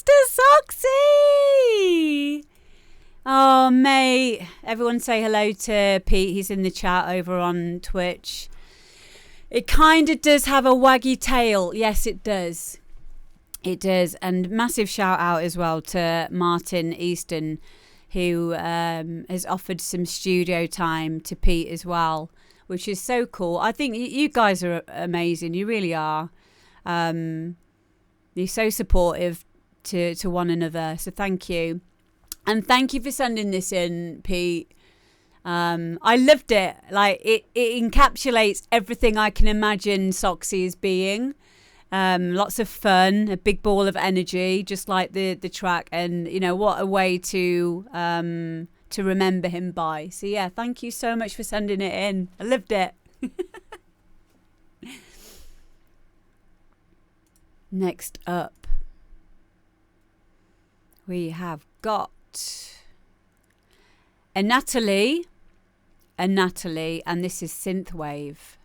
Mr. Soxy! Oh, mate. Everyone say hello to Pete. He's in the chat over on Twitch. It kind of does have a waggy tail. Yes, it does. It does. And massive shout out as well to Martin Easton, who has offered some studio time to Pete as well, which is so cool. I think you guys are amazing. You really are. You're so supportive to one another. So thank you. And thank you for sending this in, Pete. I loved it. Like it encapsulates everything I can imagine Soxy as being. Lots of fun, a big ball of energy, just like the track, and you know what a way to remember him by. So yeah, thank you so much for sending it in. I loved it. Next up, we have got ANATOLY, and this is SYNTHWAVE.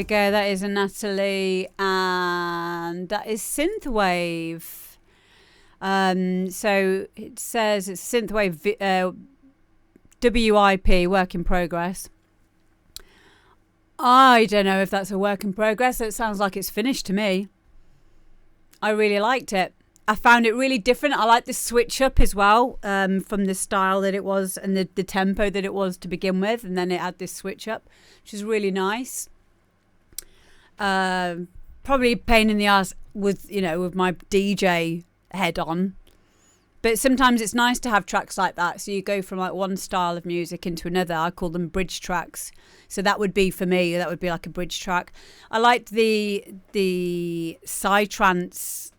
we go. That is ANATOLY, and that is SYNTHWAVE. So it says it's SYNTHWAVE WIP, work in progress. I don't know if that's a work in progress. It sounds like it's finished to me. I really liked it. I found it really different. I like the switch up as well, from the style that it was and the tempo that it was to begin with, and then it had this switch up, which is really nice. Probably a pain in the ass with my DJ head on, but sometimes it's nice to have tracks like that. So you go from like one style of music into another. I call them bridge tracks. So that would be, for me, that would be like a bridge track. I liked the psytrance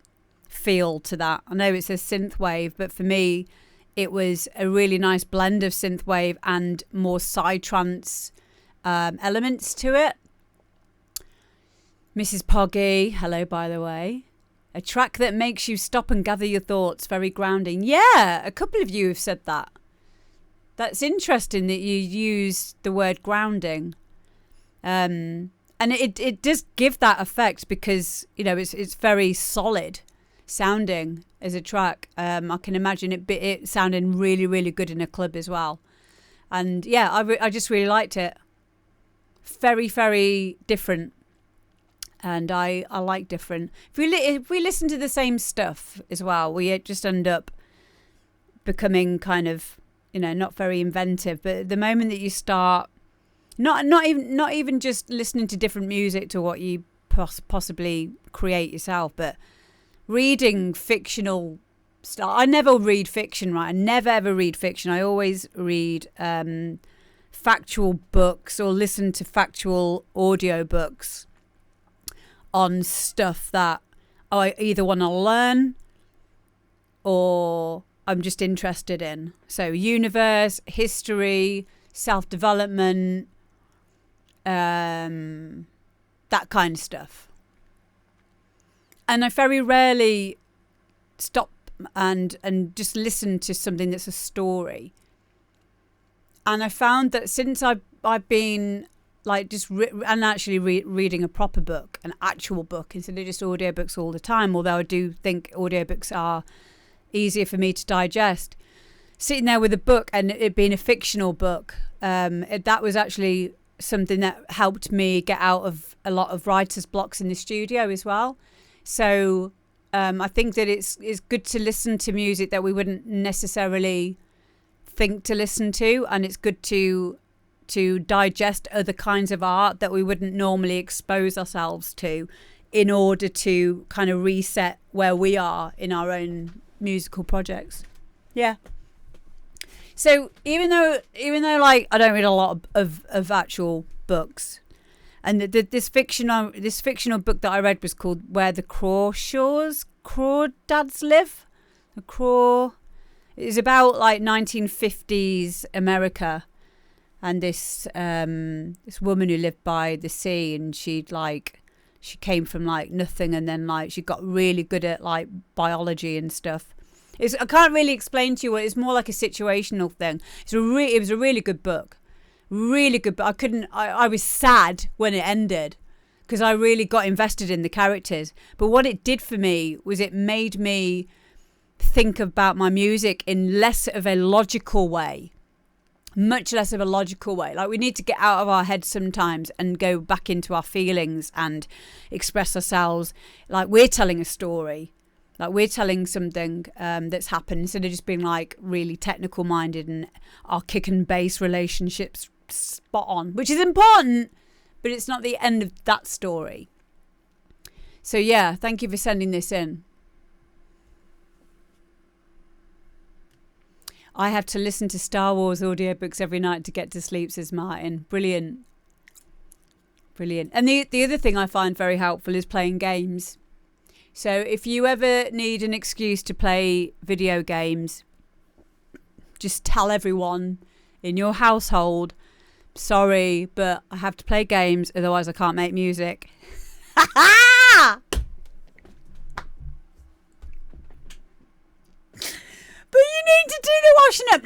feel to that. I know it says synthwave, but for me it was a really nice blend of synthwave and more psytrance elements to it. Mrs. Poggy, hello by the way. A track that makes you stop and gather your thoughts, very grounding. Yeah, a couple of you have said that. That's interesting that you use the word grounding. And it does give that effect because, it's very solid sounding as a track. I can imagine it sounding really, really good in a club as well. And yeah, I just really liked it. Very, very different. And I like different. If we listen to the same stuff as well, we just end up becoming kind of, not very inventive. But the moment that you start, not even just listening to different music to what you possibly create yourself, but reading fictional stuff. I never read fiction, right? I never ever read fiction. I always read factual books or listen to factual audio books on stuff that I either want to learn or I'm just interested in. So universe, history, self-development, that kind of stuff. And I very rarely stop and just listen to something that's a story. And I found that since I've been like just reading a proper book, an actual book, instead of just audiobooks all the time, although I do think audiobooks are easier for me to digest. Sitting there with a book and it being a fictional book, that was actually something that helped me get out of a lot of writer's blocks in the studio as well. So I think that it's good to listen to music that we wouldn't necessarily think to listen to, and it's good to digest other kinds of art that we wouldn't normally expose ourselves to, in order to kind of reset where we are in our own musical projects. Yeah. So even though like I don't read a lot of actual books, and this fictional book that I read was called Where the Crawdads Live. It was about like 1950s America. And this woman who lived by the sea, and she came from like nothing, and then like she got really good at like biology and stuff. I can't really explain to you what it's more like a situational thing. It was a really good book, really good. But I was sad when it ended because I really got invested in the characters. But what it did for me was it made me think about my music in less of a logical way. Much less of a logical way. Like we need to get out of our heads sometimes and go back into our feelings and express ourselves like we're telling a story, like we're telling something that's happened, instead of just being like really technical minded and our kick and bass relationships spot on, which is important, but it's not the end of that story. So yeah, thank you for sending this in. I have to listen to Star Wars audiobooks every night to get to sleep, says Martin. Brilliant. Brilliant. And the other thing I find very helpful is playing games. So if you ever need an excuse to play video games, just tell everyone in your household, sorry, but I have to play games, otherwise I can't make music. Ha ha! But you need to do the washing up.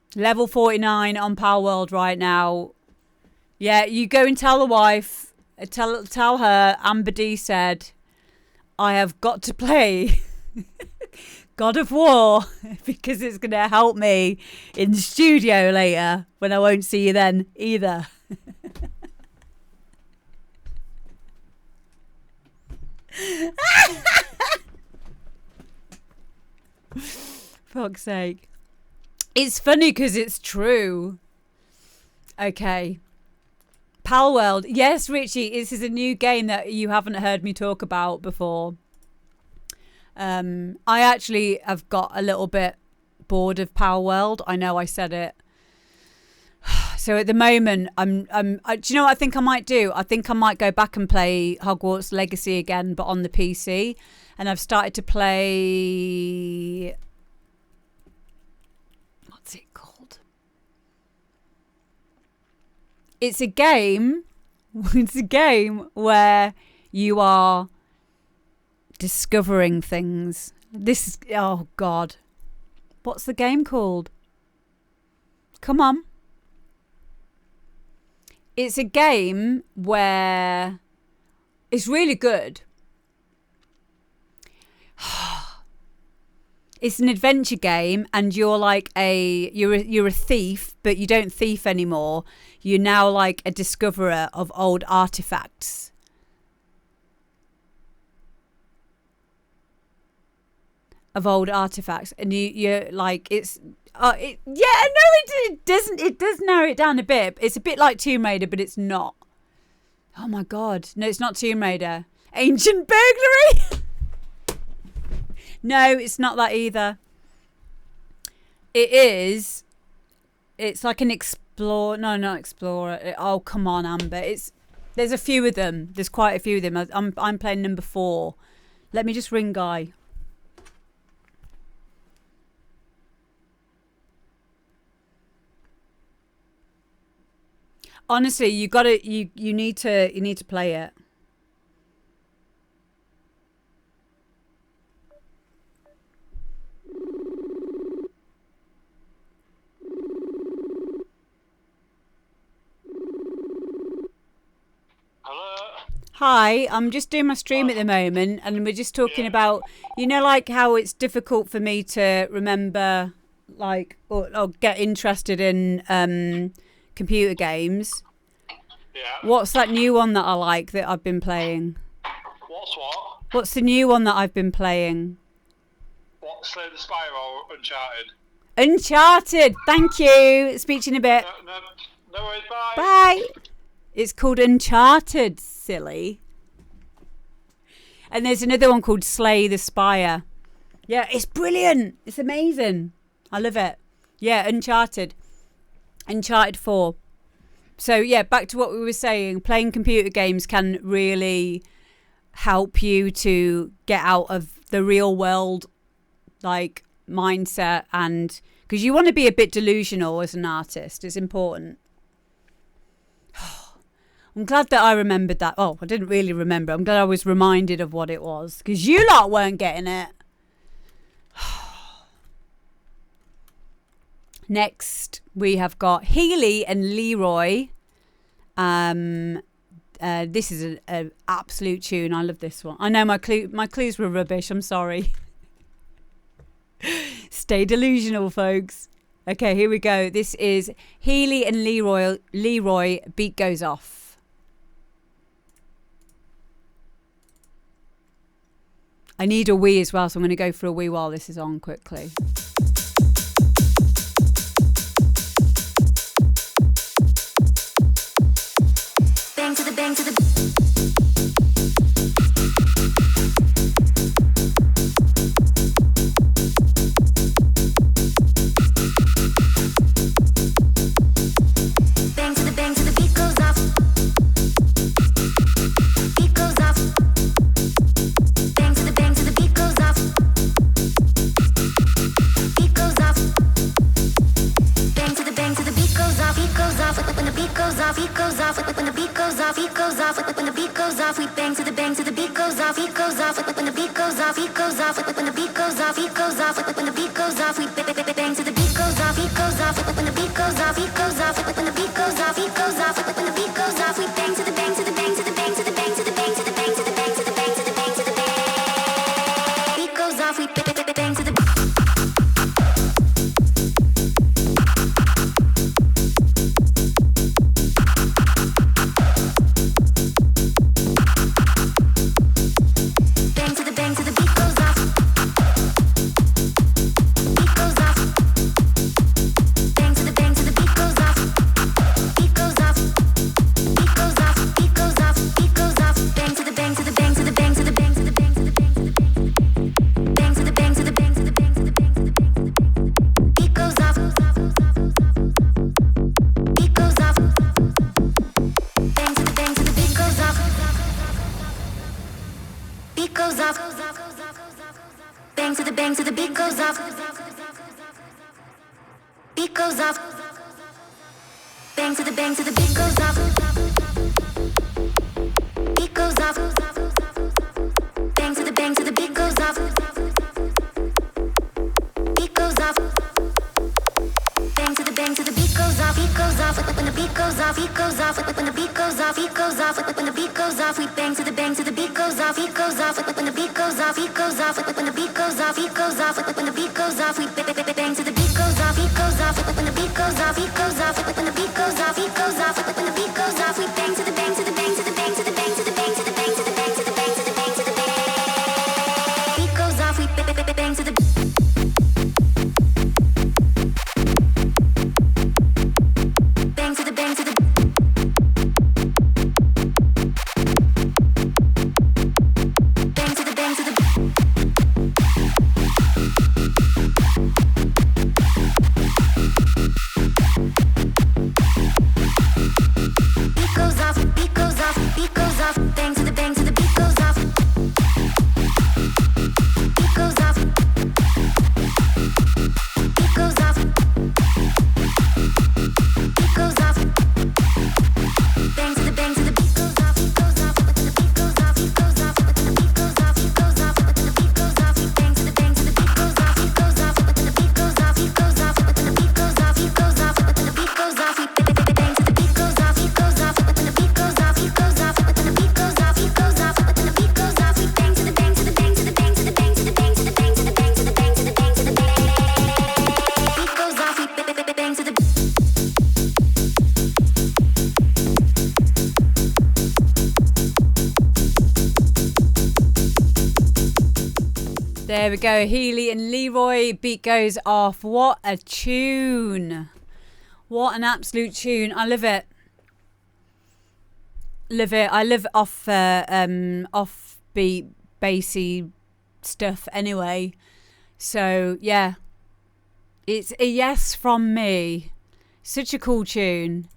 No, Level 49 on Power World right now. Yeah, you go and tell the wife, tell her Amber D said, I have got to play God of War because it's going to help me in the studio later when I won't see you then either. Fuck's sake. It's funny because it's true. Okay. Pal World. Yes, Richie, this is a new game that you haven't heard me talk about before. I actually have got a little bit bored of Pal World. I know I said it. So at the moment, do you know what I think I might do? I think I might go back and play Hogwarts Legacy again, but on the PC. And I've started to play... What's it called? It's a game. It's a game where you are discovering things. This is... Oh, God. What's the game called? Come on. It's a game where it's really good. It's an adventure game, and you're like you're a thief, but you don't thief anymore. You're now like a discoverer of old artifacts. And you're like it does narrow it down a bit. It's a bit like Tomb Raider, but it's not. Oh my God. No, it's not Tomb Raider. Ancient Burglary. No, it's not that either. It's like an explore. No, not explorer. Oh, come on, Amber. There's a few of them. There's quite a few of them. I'm playing number 4. Let me just ring Guy. Honestly, you need to play it. Hello? Hi, I'm just doing my stream at the moment, and we're just talking about, like how it's difficult for me to remember, like, or get interested in computer games. Yeah. What's that new one that I like that I've been playing? What's what? What's the new one that I've been playing? What, Slay the Spire or Uncharted? Uncharted. Thank you. Speak to you in a bit. No worries, bye. Bye. It's called Uncharted, silly. And there's another one called Slay the Spire. Yeah, it's brilliant. It's amazing. I love it. Yeah, Uncharted. Uncharted 4. So yeah, back to what we were saying. Playing computer games can really help you to get out of the real world, like, mindset, and because you want to be a bit delusional as an artist. It's important. I'm glad that I remembered that. Oh, I didn't really remember. I'm glad I was reminded of what it was, because you lot weren't getting it. Next, we have got Healy and Leroy. This is an absolute tune. I love this one. I know my clues were rubbish. I'm sorry. Stay delusional, folks. Okay, here we go. This is Healy and Leroy. Beat goes off. I need a wee as well, so I'm going to go for a wee while this is on quickly. Bang to the bang to the bang to the bang to the beat goes off. Beat goes off. Bang to the bang to the beat goes off. Beat goes off. Bang to the bang to the beat goes off. Beat goes off. When the beat goes off, beat goes off. When the beat goes off, beat goes off. When the beat goes off, we bang to the beat goes off, beat goes off. When the beat goes off, beat goes off. When the beat goes off, beat goes off. When the beat goes off, we bang to the beat goes off, beat goes off. off, when the beat goes off, beat goes off, when the beat goes off, beat goes off, when the beat goes off, we bang to the bang to the bang to the bang to the bang to the bang to the bang to the bang to the bang to the bang to the bang. Beat goes off, we bang to the There we go, Healy and Leroy, beat goes off. What a tune. What an absolute tune. I love it. Love it. I love offbeat, bassy stuff anyway. So, yeah. It's a yes from me. Such a cool tune.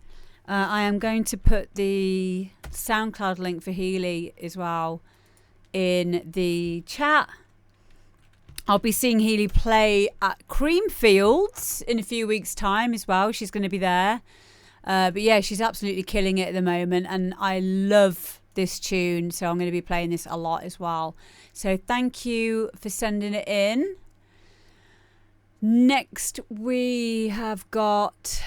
I am going to put the SoundCloud link for Healy as well in the chat. I'll be seeing Healy play at Creamfields in a few weeks' time as well. She's going to be there. But yeah, she's absolutely killing it at the moment. And I love this tune. So I'm going to be playing this a lot as well. So thank you for sending it in. Next, we have got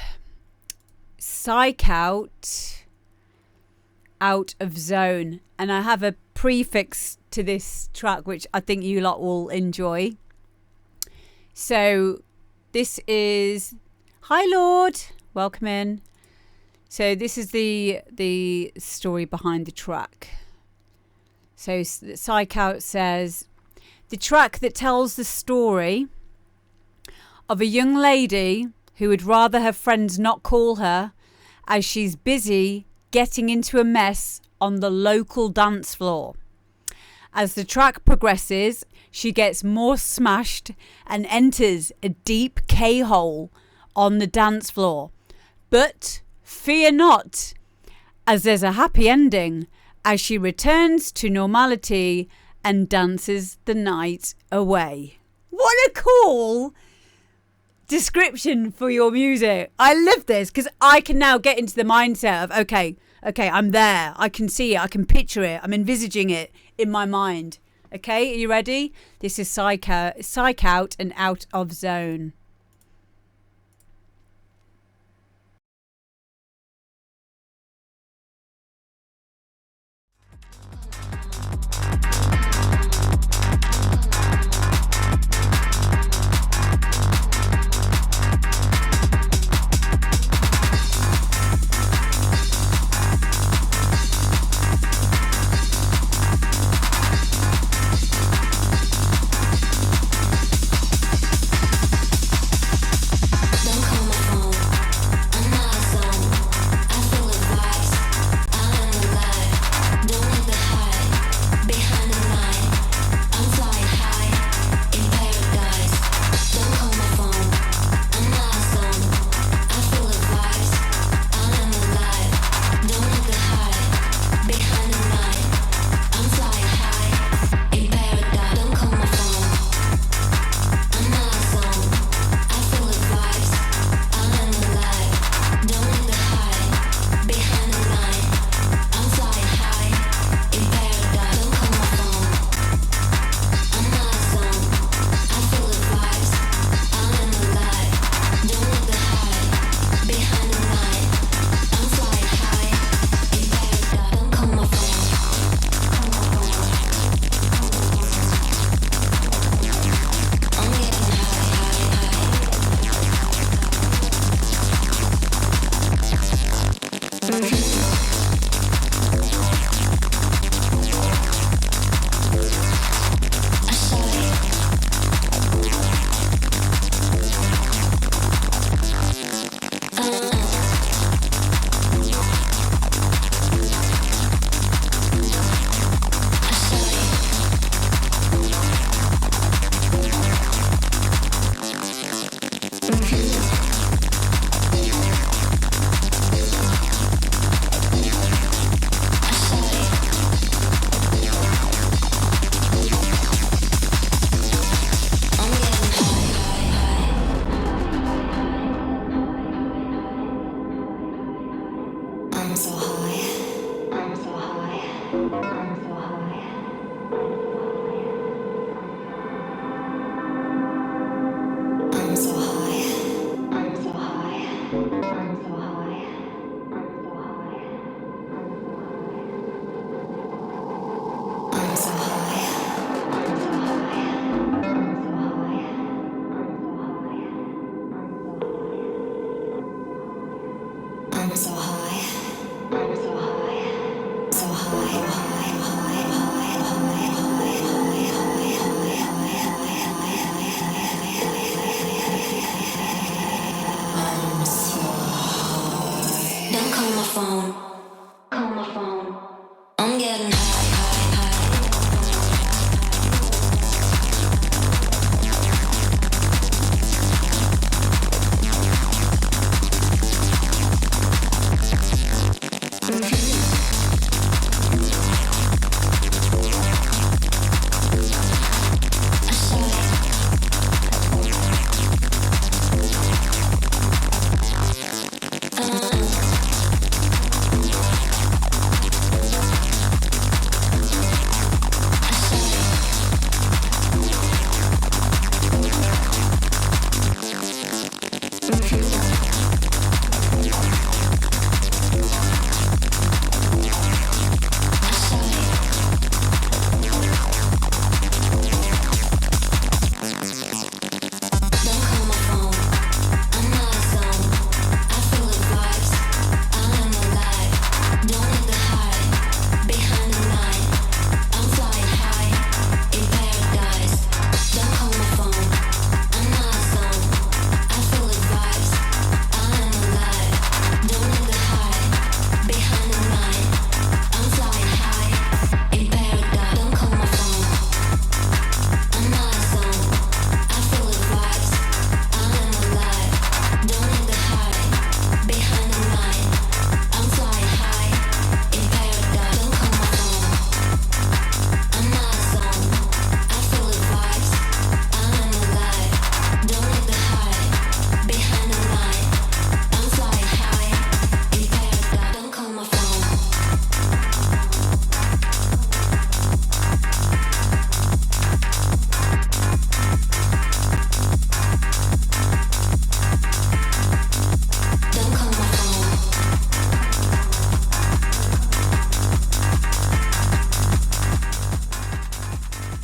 PSYCHOUT, Out of Zone. And I have a prefix to this track which I think you lot will enjoy. So this is Hi Lord, welcome in. So this is the story behind the track. So PSYCHOUT says, the track that tells the story of a young lady who would rather her friends not call her as she's busy getting into a mess on the local dance floor. As the track progresses, she gets more smashed and enters a deep K-hole on the dance floor. But fear not, as there's a happy ending as she returns to normality and dances the night away. What a cool description for your music. I love this because I can now get into the mindset of, okay, I'm there. I can see it. I can picture it. I'm envisaging it in my mind. Okay, are you ready? This is PSYCHOUT and Out of Zone.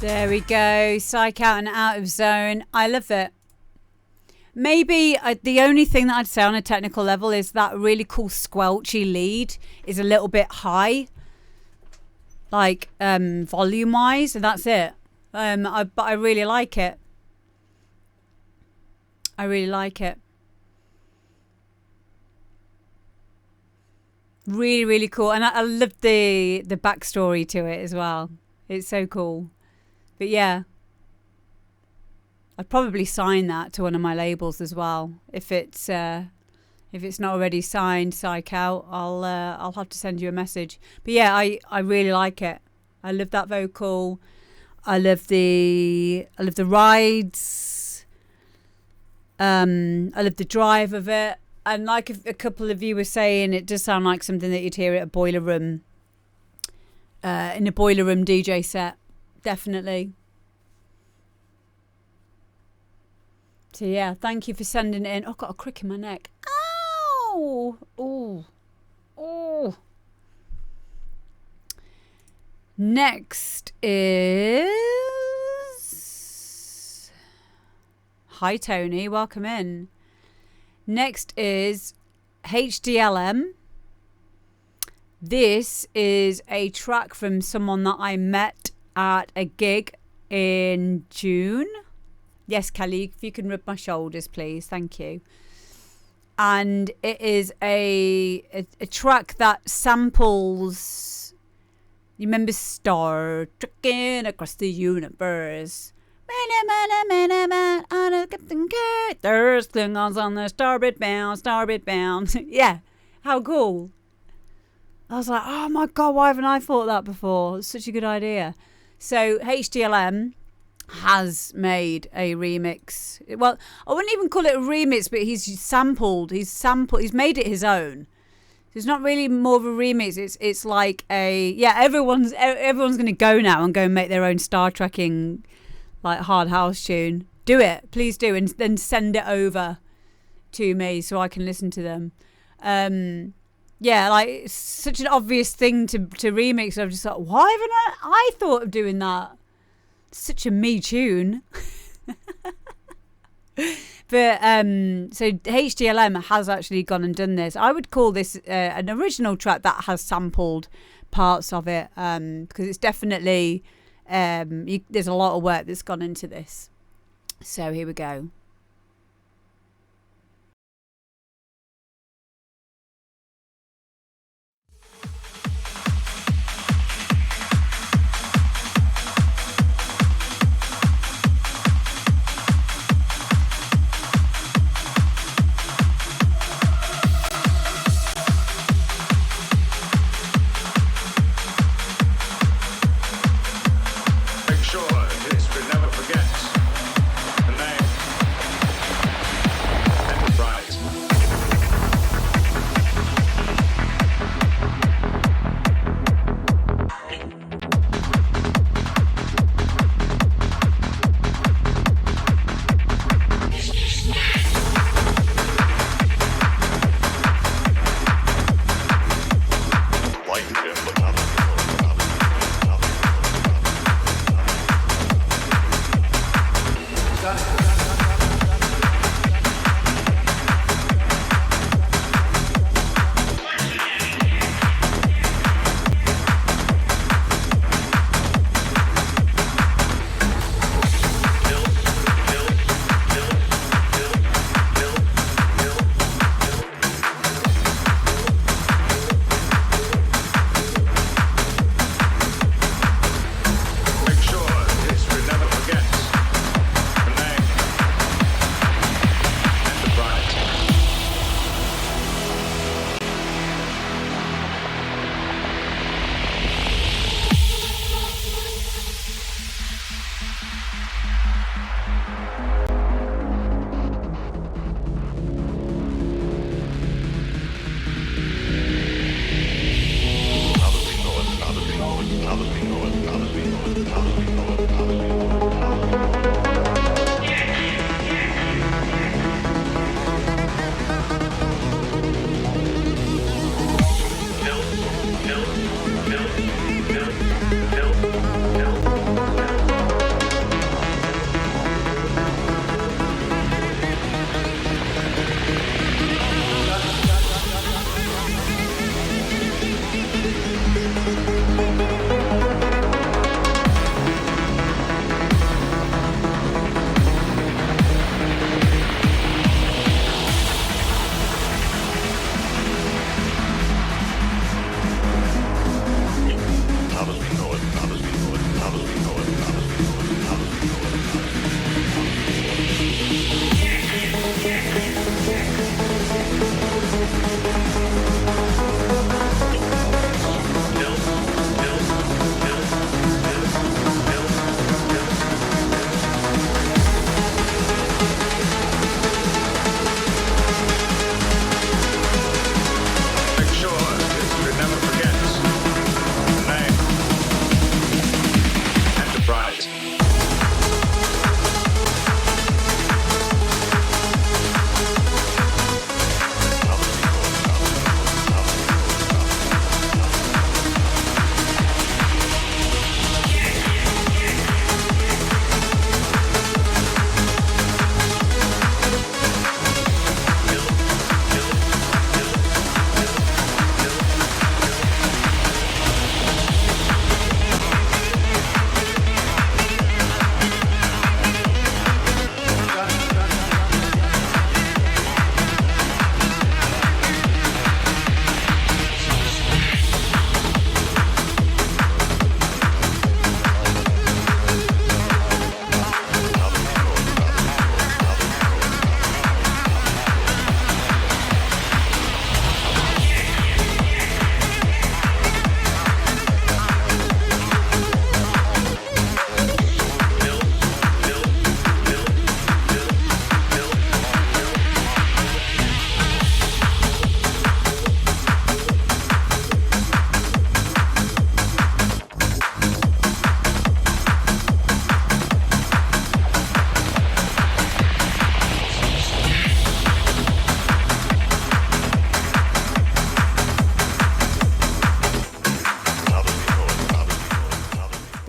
There we go. Psych Out and Out of Zone. I love it. Maybe the only thing that I'd say on a technical level is that really cool squelchy lead is a little bit high, like volume wise, and that's it. But I really like it. I really like it. Really, really cool. And I love the backstory to it as well. It's so cool. But yeah, I'd probably sign that to one of my labels as well. If it's not already signed, Psych Out, I'll have to send you a message. But yeah, I really like it. I love that vocal. I love the rides. I love the drive of it. And like a couple of you were saying, it does sound like something that you'd hear at a boiler room, in a boiler room DJ set. Definitely. So yeah, thank you for sending it in. Oh, I've got a crick in my neck. Ow! Oh. Oh. Next is... Hi, Tony. Welcome in. Next is HDLM. This is a track from someone that I met at a gig in June. Yes, Kelly, if you can rub my shoulders, please. Thank you. And it is a track that samples... You remember Star Trekking Across the Universe? There's Klingons on the starboard bound. Yeah, how cool. I was like, oh my God, why haven't I thought that before? It's such a good idea. So HDLM has made a remix. Well, I wouldn't even call it a remix, but he's made it his own. It's not really more of a remix. It's like everyone's going to go now and go and make their own Star Trekking like hard house tune. Do it, please do, and then send it over to me so I can listen to them. Like it's such an obvious thing to remix. I'm just like, why haven't I thought of doing that? It's such a me tune. But so HDLM has actually gone and done this. I would call this an original track that has sampled parts of it, because it's definitely there's a lot of work that's gone into this. So here we go.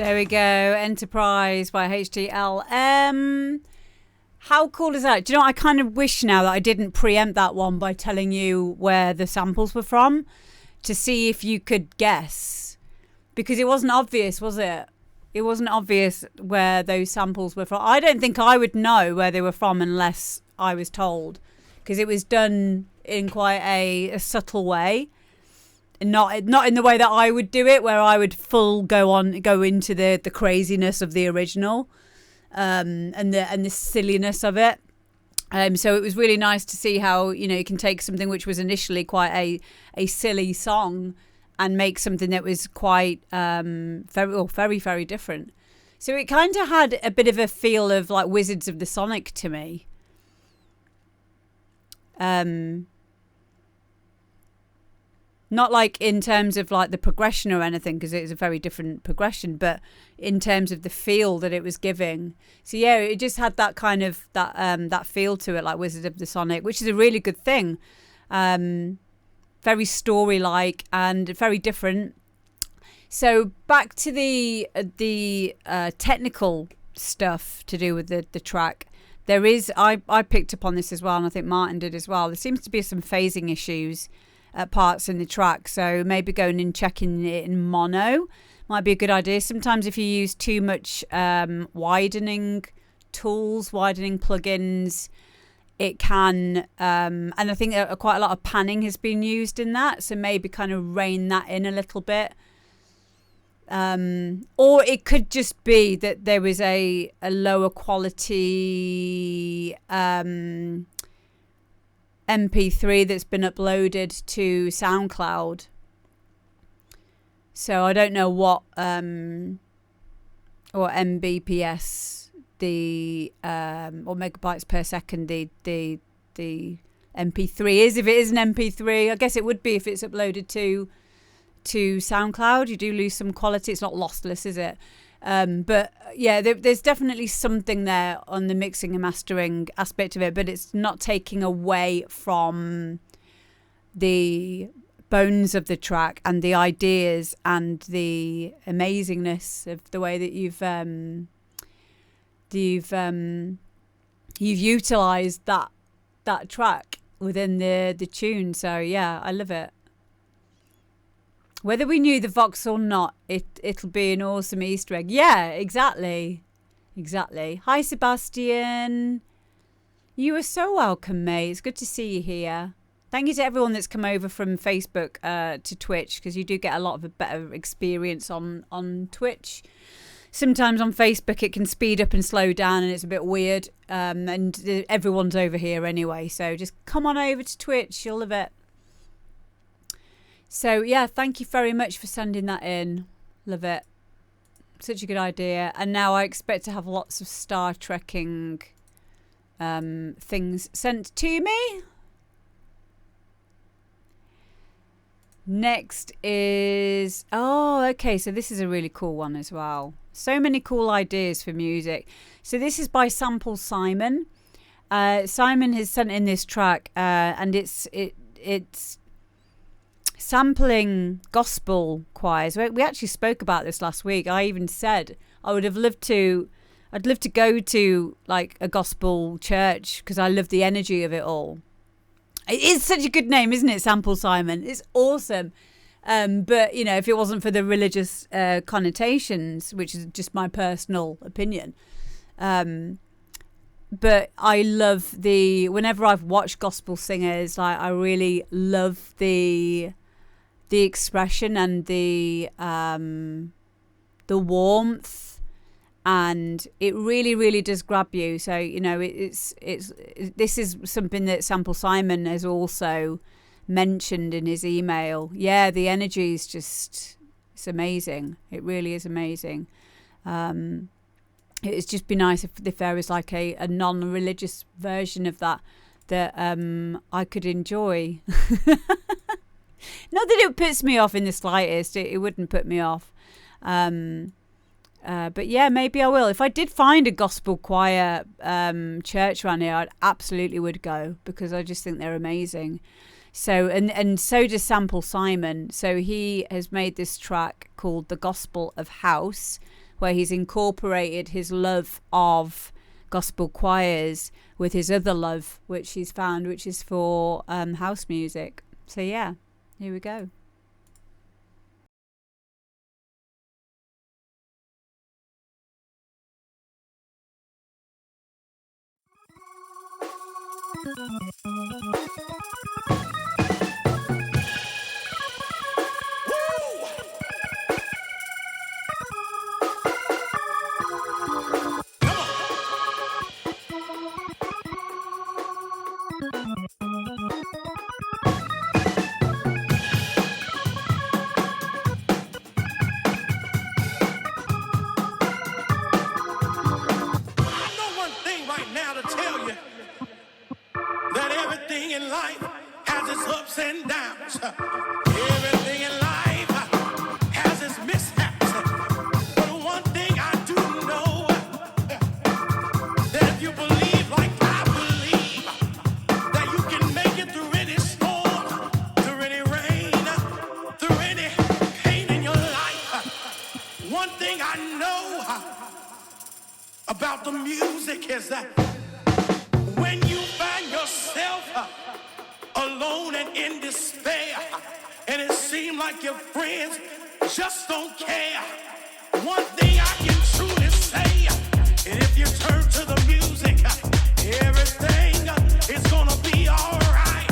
There we go. Enterprise by HDLM. How cool is that? Do you know what? I kind of wish now that I didn't preempt that one by telling you where the samples were from to see if you could guess. Because it wasn't obvious, was it? It wasn't obvious where those samples were from. I don't think I would know where they were from unless I was told. Because it was done in quite a subtle way. Not in the way that I would do it, where I would go into the craziness of the original. And the silliness of it. So it was really nice to see how, you can take something which was initially quite a silly song and make something that was quite very, very different. So it kind of had a bit of a feel of like Wizards of the Sonic to me. Not like in terms of like the progression or anything, because it is a very different progression, but in terms of the feel that it was giving. So yeah, it just had that kind of that feel to it, like Wizard of the Sonic, which is a really good thing. Very story-like and very different. So back to the technical stuff to do with the track. There is, I picked up on this as well, and I think Martin did as well. There seems to be some phasing issues at parts in the track, so maybe going and checking it in mono might be a good idea. Sometimes if you use too much widening tools, widening plugins, it can and I think quite a lot of panning has been used in that, so maybe kind of rein that in a little bit. Or it could just be that there was a lower quality MP3 that's been uploaded to SoundCloud. So I don't know what or Mbps or megabytes per second the MP3 is. If it is an MP3, I guess it would be if it's uploaded to SoundCloud. You do lose some quality. It's not lossless, is it? But yeah, there's definitely something there on the mixing and mastering aspect of it, but it's not taking away from the bones of the track and the ideas and the amazingness of the way that you've utilized that track within the tune. So yeah, I love it. Whether we knew the Vox or not, it'll be an awesome Easter egg. Yeah, exactly. Hi, Sebastian. You are so welcome, mate. It's good to see you here. Thank you to everyone that's come over from Facebook to Twitch, because you do get a lot of a better experience on Twitch. Sometimes on Facebook it can speed up and slow down and it's a bit weird. And everyone's over here anyway, so just come on over to Twitch. You'll love it. So yeah, thank you very much for sending that in. Love it. Such a good idea. And now I expect to have lots of Star Trekking things sent to me. Next is, okay, so this is a really cool one as well. So many cool ideas for music. So this is by Sample Simon. Simon has sent in this track, and it's sampling gospel choirs. We actually spoke about this last week. I even said I'd love to go to like a gospel church because I love the energy of it all. It is such a good name, isn't it? Sample Simon. It's awesome. But you know, if it wasn't for the religious connotations, which is just my personal opinion, but I love whenever I've watched gospel singers, like I really love the expression and the warmth, and it really, really does grab you. So you know, this is something that Sample Simon has also mentioned in his email. Yeah, the energy is it's amazing. It really is amazing. It'd just be nice if there was like a non-religious version of that I could enjoy. Not that it puts me off in the slightest. It wouldn't put me off. But yeah, maybe I will. If I did find a gospel choir church around here, I absolutely would go, because I just think they're amazing. So and so does Sample Simon. So he has made this track called The Gospel of House, where he's incorporated his love of gospel choirs with his other love, which he's found, which is for house music. So yeah, here we go. about the music is that when you find yourself alone and in despair, and it seems like your friends just don't care, one thing I can truly say, and if you turn to the music, everything is gonna be alright.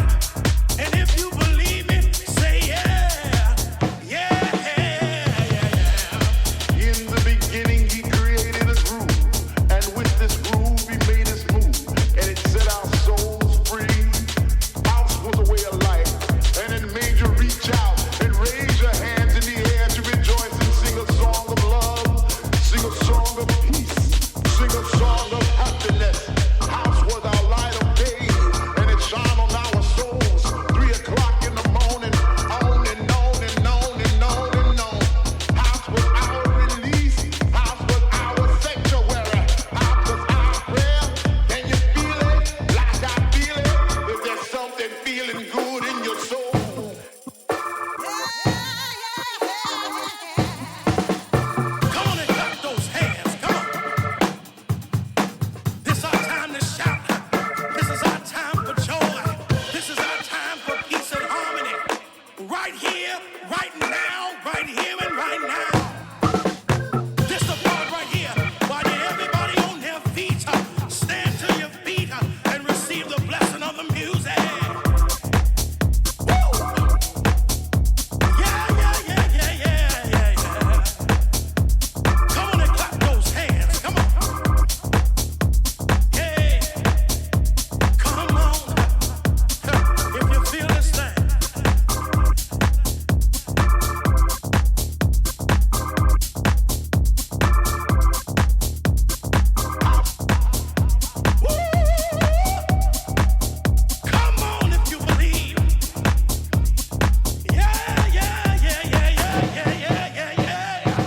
And if you believe me, say yeah, yeah, yeah, yeah. In the beginning he created a groove, and with this groove he made us move, and it set our souls free. House was a way of life, and it made you reach out and raise your hands in the air to rejoice and sing a song of love, sing a song of peace, sing a song of happiness. House was our light of day, and it shone on our souls. 3 o'clock in the morning, on and on and on and on and on. House was our release, house was our sanctuary, house was our prayer. Can you feel it like I feel it? Is there something feeling good in your soul? Come on and clap those hands, come on. This is our time to shout. This is our time for joy. This is our time for peace and harmony. Right here, right now, right here and right now. This the part right here. Why did everybody on their feet stand to your feet and receive the blessing of the music? Woo! Yeah, yeah, yeah, yeah, yeah, yeah, yeah. Come on and clap those hands. Come on. Yeah. Come on. If you feel this thing. Woo! Come on if you believe. Yeah, yeah, yeah, yeah, yeah, yeah, yeah, yeah, yeah.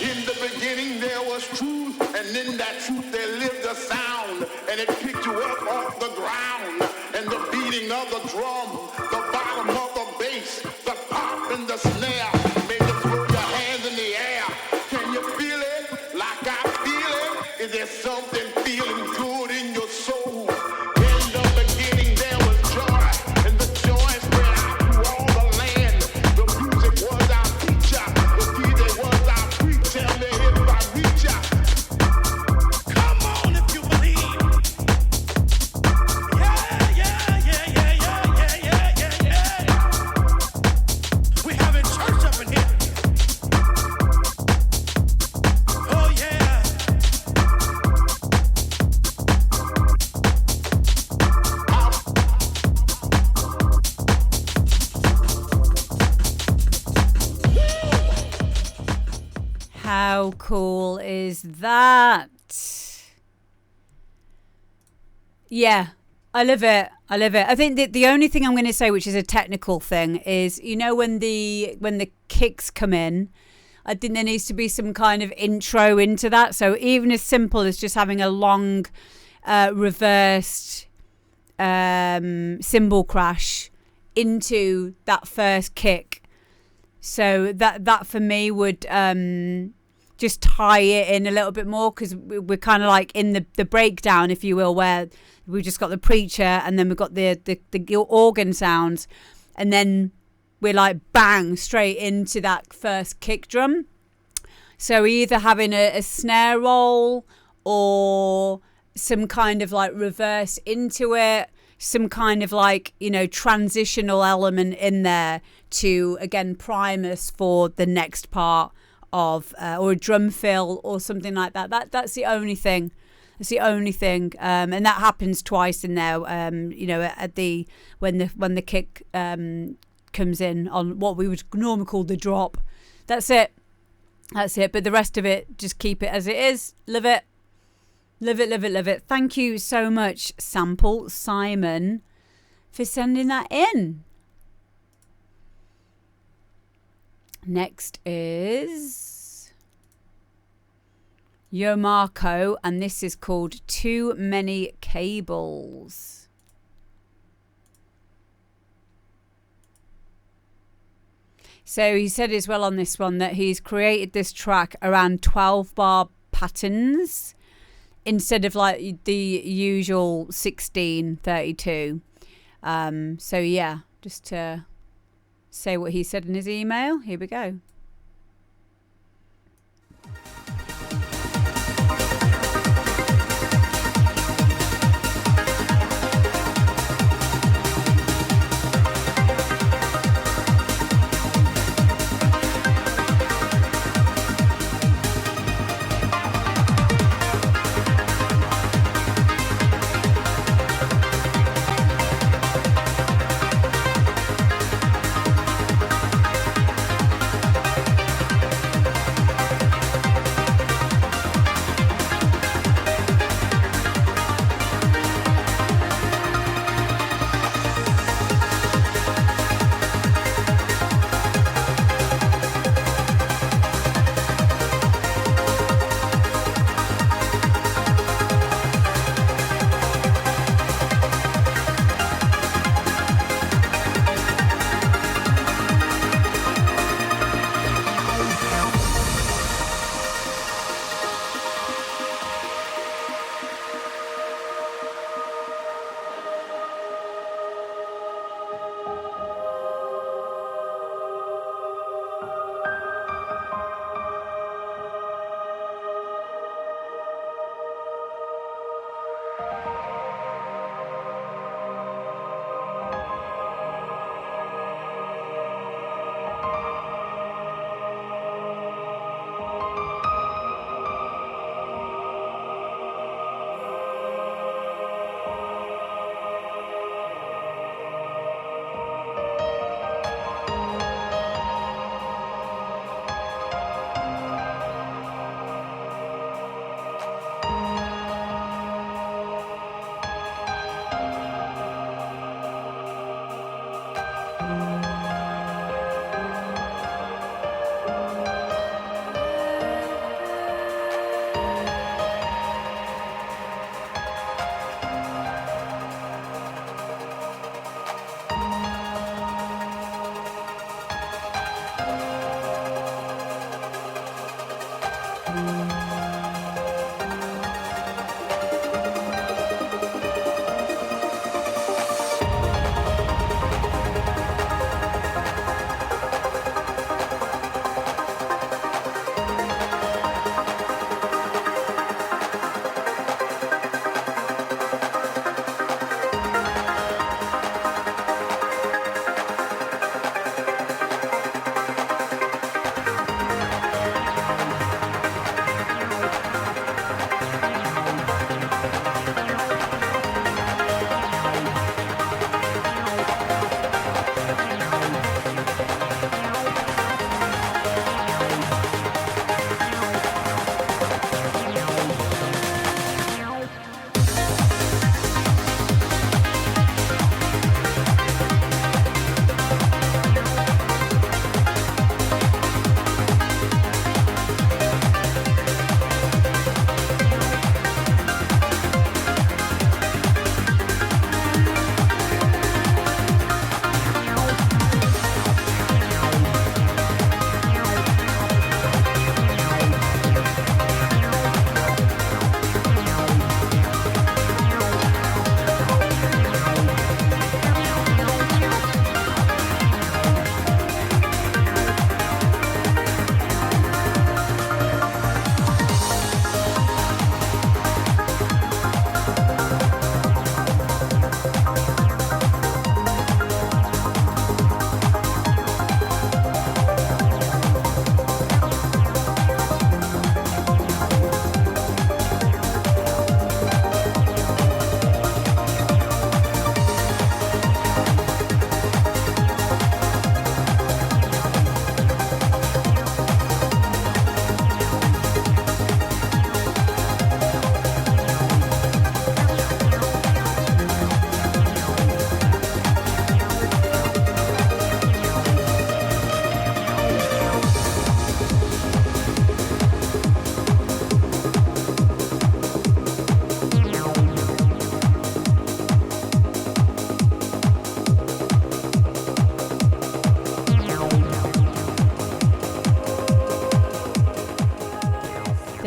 In the beginning there was truth, and in that truth there lived a sound, and it picked you up off the ground, and the beating of the drum, the bottom of the bass, the pop and the snare made you throw your hands in the air. Can you feel it like I feel it? Is there something feeling good in your soul? In the beginning there was joy, and the joy spread out through all the land. The music was our teacher, the DJ was our preacher. Tell me if I reach out. Come on if you believe. Yeah, yeah, yeah, yeah, yeah, yeah, yeah, yeah, yeah. We having church up in here. Oh yeah. How cool is that? Yeah, I love it. I love it. I think that the only thing I'm going to say, which is a technical thing, is, you know, when the kicks come in, I think there needs to be some kind of intro into that. So even as simple as just having a long reversed cymbal crash into that first kick So that for me would just tie it in a little bit more, because we're kind of like in the breakdown, if you will, where we've just got the preacher and then we've got the organ sounds, and then we're like bang straight into that first kick drum. So either having a snare roll or some kind of like reverse into it, some kind of like, you know, transitional element in there to again prime us for the next part of or a drum fill or something like that. That's the only thing. That's the only thing, and that happens twice in there. You know, at the when the kick comes in on what we would normally call the drop. That's it. But the rest of it, just keep it as it is. Live it. Live it, live it, live it. Thank you so much, Sample Simon, for sending that in. Next is Jomarkho, and this is called Too Many Cables. So he said as well on this one that he's created this track around 12 bar patterns instead of like the usual 16-32. So yeah, just to say what he said in his email. Here we go.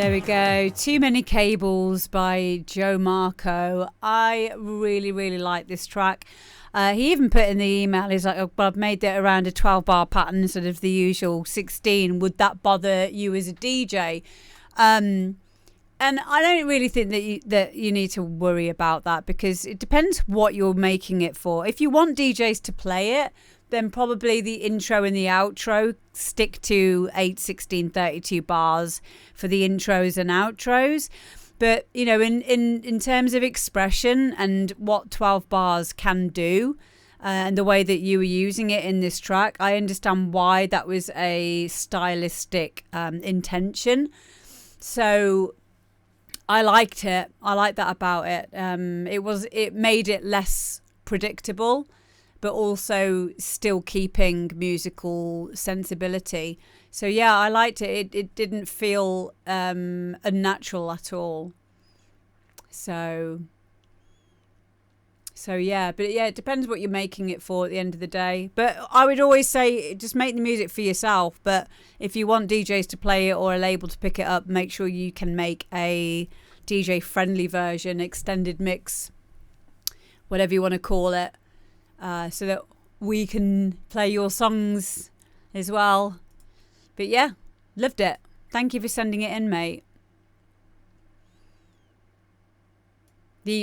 There we go. Too Many Cables by Jomarkho. I really, really like this track. He even put in the email, he's like, oh, well, I've made it around a 12-bar pattern instead of the usual 16. Would that bother you as a DJ? And I don't really think that you need to worry about that, because it depends what you're making it for. If you want DJs to play it, then probably the intro and the outro stick to 8, 16, 32 bars for the intros and outros. But, you know, in terms of expression and what 12 bars can do, and the way that you were using it in this track, I understand why that was a stylistic intention. So I liked it. I liked that about it. It made it less predictable, but also still keeping musical sensibility. So yeah, I liked it. It didn't feel unnatural at all. So yeah, but yeah, it depends what you're making it for at the end of the day. But I would always say just make the music for yourself. But if you want DJs to play it or a label to pick it up, make sure you can make a DJ friendly version, extended mix, whatever you want to call it. So that we can play your songs as well. But yeah, loved it. Thank you for sending it in, mate.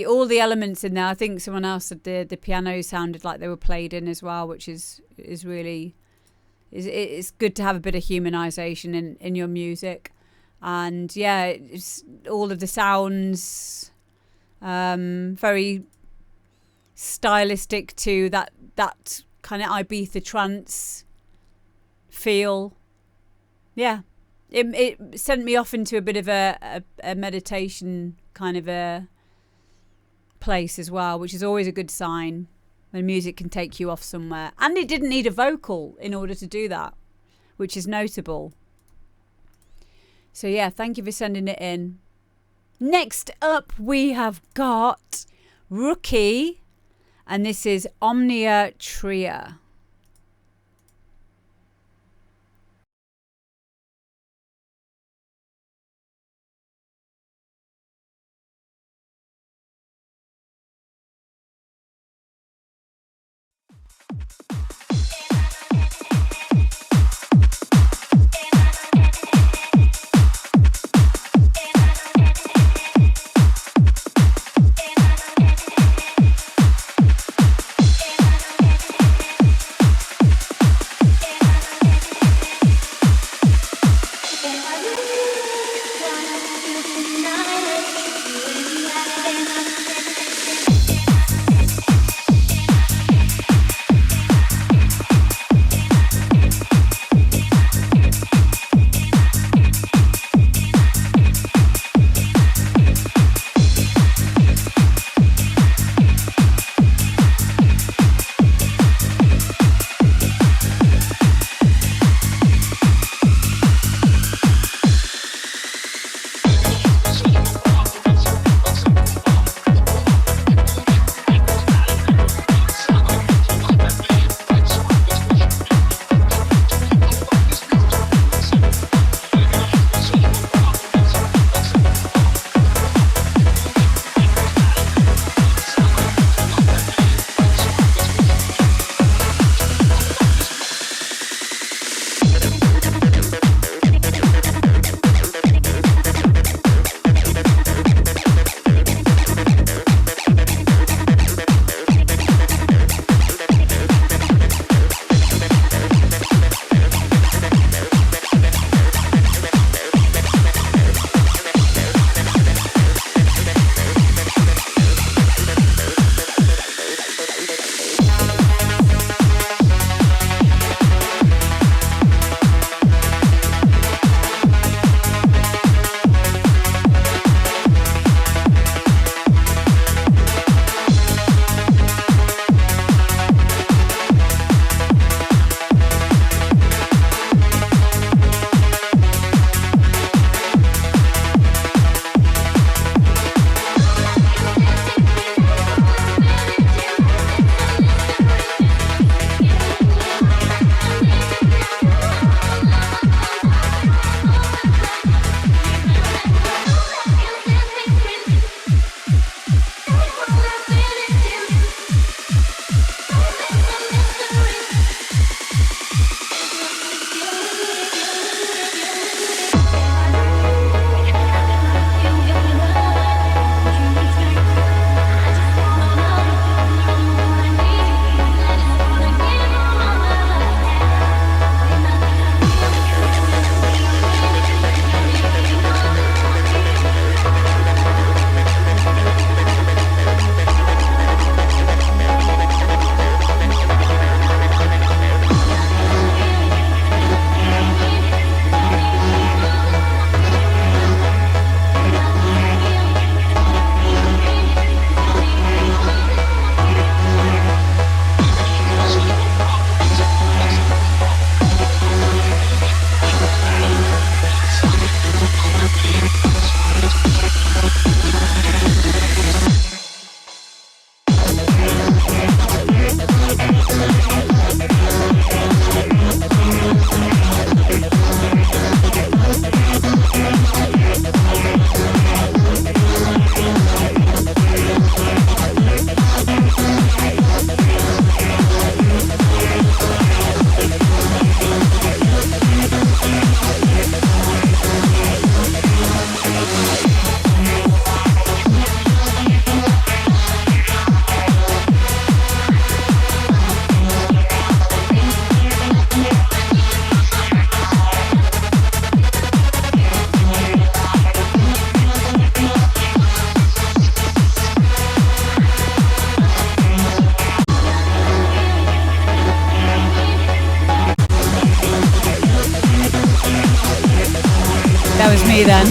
All the elements in there, I think someone else said the piano sounded like they were played in as well, which is really, it's good to have a bit of humanization in your music. And yeah, it's all of the sounds, very stylistic to that kind of Ibiza trance feel. Yeah, it sent me off into a bit of a meditation kind of a place as well, which is always a good sign when music can take you off somewhere. And it didn't need a vocal in order to do that, which is notable. So yeah, thank you for sending it in. Next up we have got Rookie, and this is Omnia Tria. That was me then.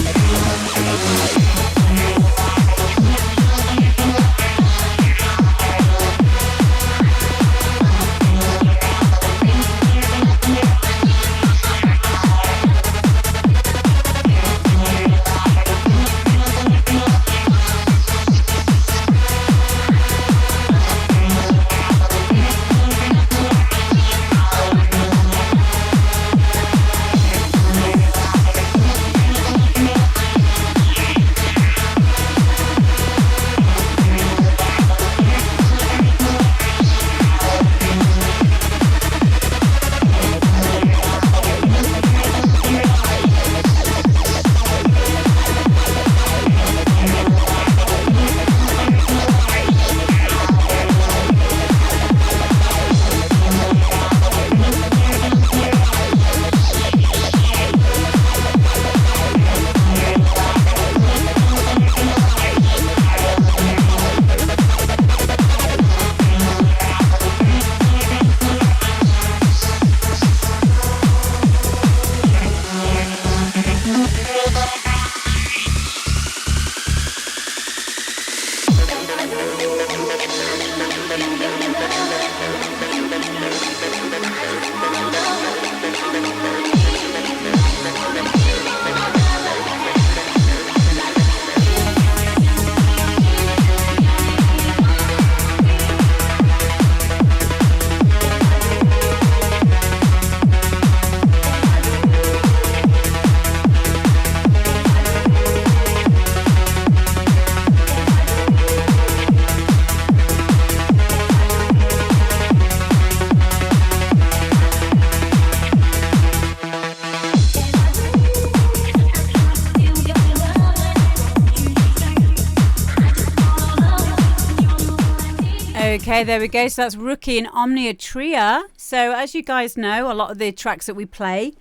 Okay, there we go. So that's Rookie and Omnia Tria. So as you guys know, a lot of the tracks that we play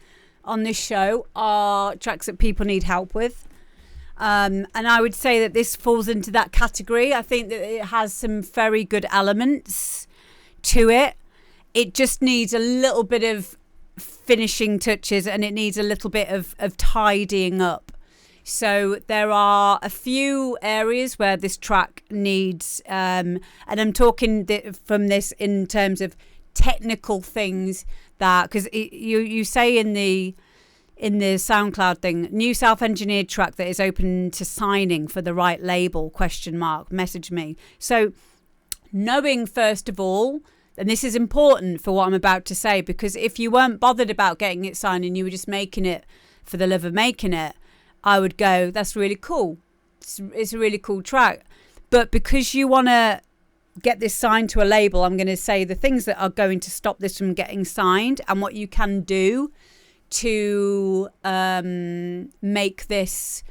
on this show are tracks that people need help with. And I would say that this falls into that category. I think that it has some very good elements to it. It just needs a little bit of finishing touches and it needs a little bit of tidying up. So there are a few areas where this track needs, and I'm talking from this in terms of technical things that, because you say in the SoundCloud thing, new self-engineered track that is open to signing for the right label, ? Message me. So knowing first of all, and this is important for what I'm about to say, because if you weren't bothered about getting it signed and you were just making it for the love of making it, I would go, that's really cool. It's a really cool track. But because you want to get this signed to a label, I'm going to say the things that are going to stop this from getting signed and what you can do to make this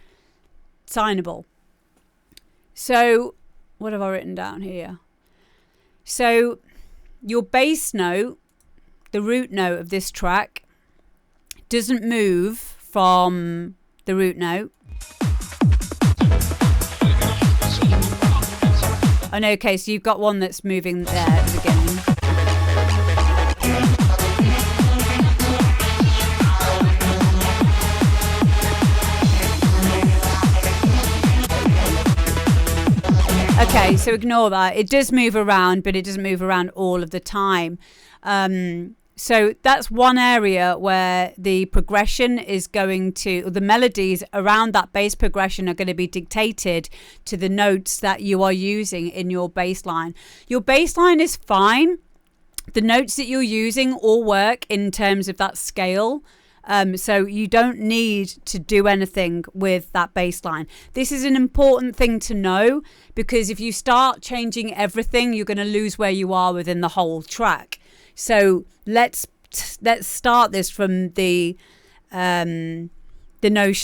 signable. So what have I written down here? So your bass note, the root note of this track, doesn't move from the root note. Oh no, okay, so you've got one that's moving there at the beginning. Okay, so ignore that. It does move around, but it doesn't move around all of the time. So that's one area where the progression is going to, or the melodies around that bass progression are going to be dictated to the notes that you are using in your bass line. Your bass line is fine. The notes that you're using all work in terms of that scale. So you don't need to do anything with that bass line. This is an important thing to know, because if you start changing everything, you're going to lose where you are within the whole track. So let's start this from the notion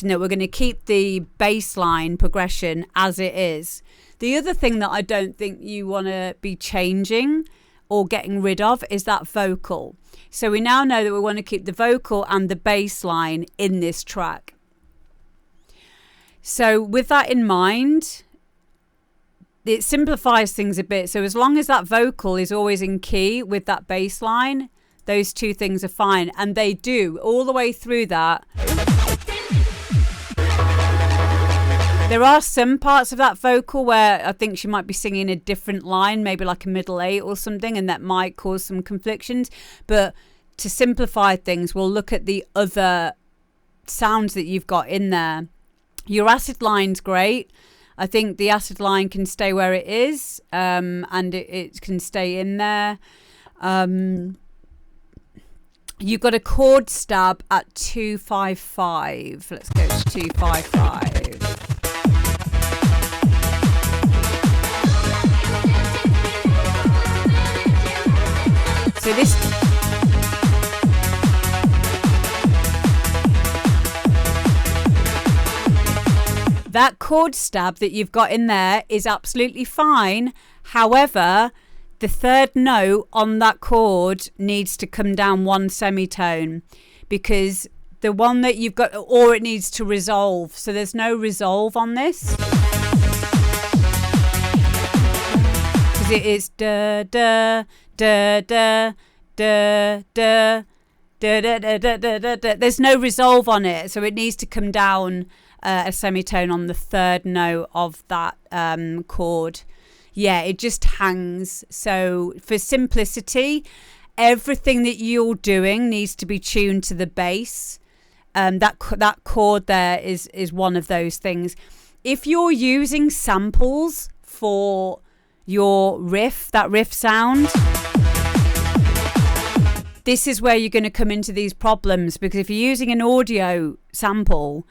that we're going to keep the bass line progression as it is. The other thing that I don't think you want to be changing or getting rid of is that vocal. So we now know that we want to keep the vocal and the bass line in this track. So with that in mind, it simplifies things a bit. So as long as that vocal is always in key with that bass line, those two things are fine. And they do all the way through that. There are some parts of that vocal where I think she might be singing a different line, maybe like a middle eight or something, and that might cause some conflictions. But to simplify things, we'll look at the other sounds that you've got in there. Your acid line's great. I think the acid line can stay where it is, and it can stay in there. You've got a chord stab at 255. Let's go to 255. So this... That chord stab that you've got in there is absolutely fine. However, the third note on that chord needs to come down one semitone, because the one that you've got, or it needs to resolve. So there's no resolve on this. Because it is da da da da da da da da da da da da. There's no resolve on it, so it needs to come down a semitone on the third note of that chord. Yeah, it just hangs. So for simplicity, everything that you're doing needs to be tuned to the bass. That chord there is one of those things. If you're using samples for your riff, that riff sound, this is where you're going to come into these problems, because if you're using an audio sample,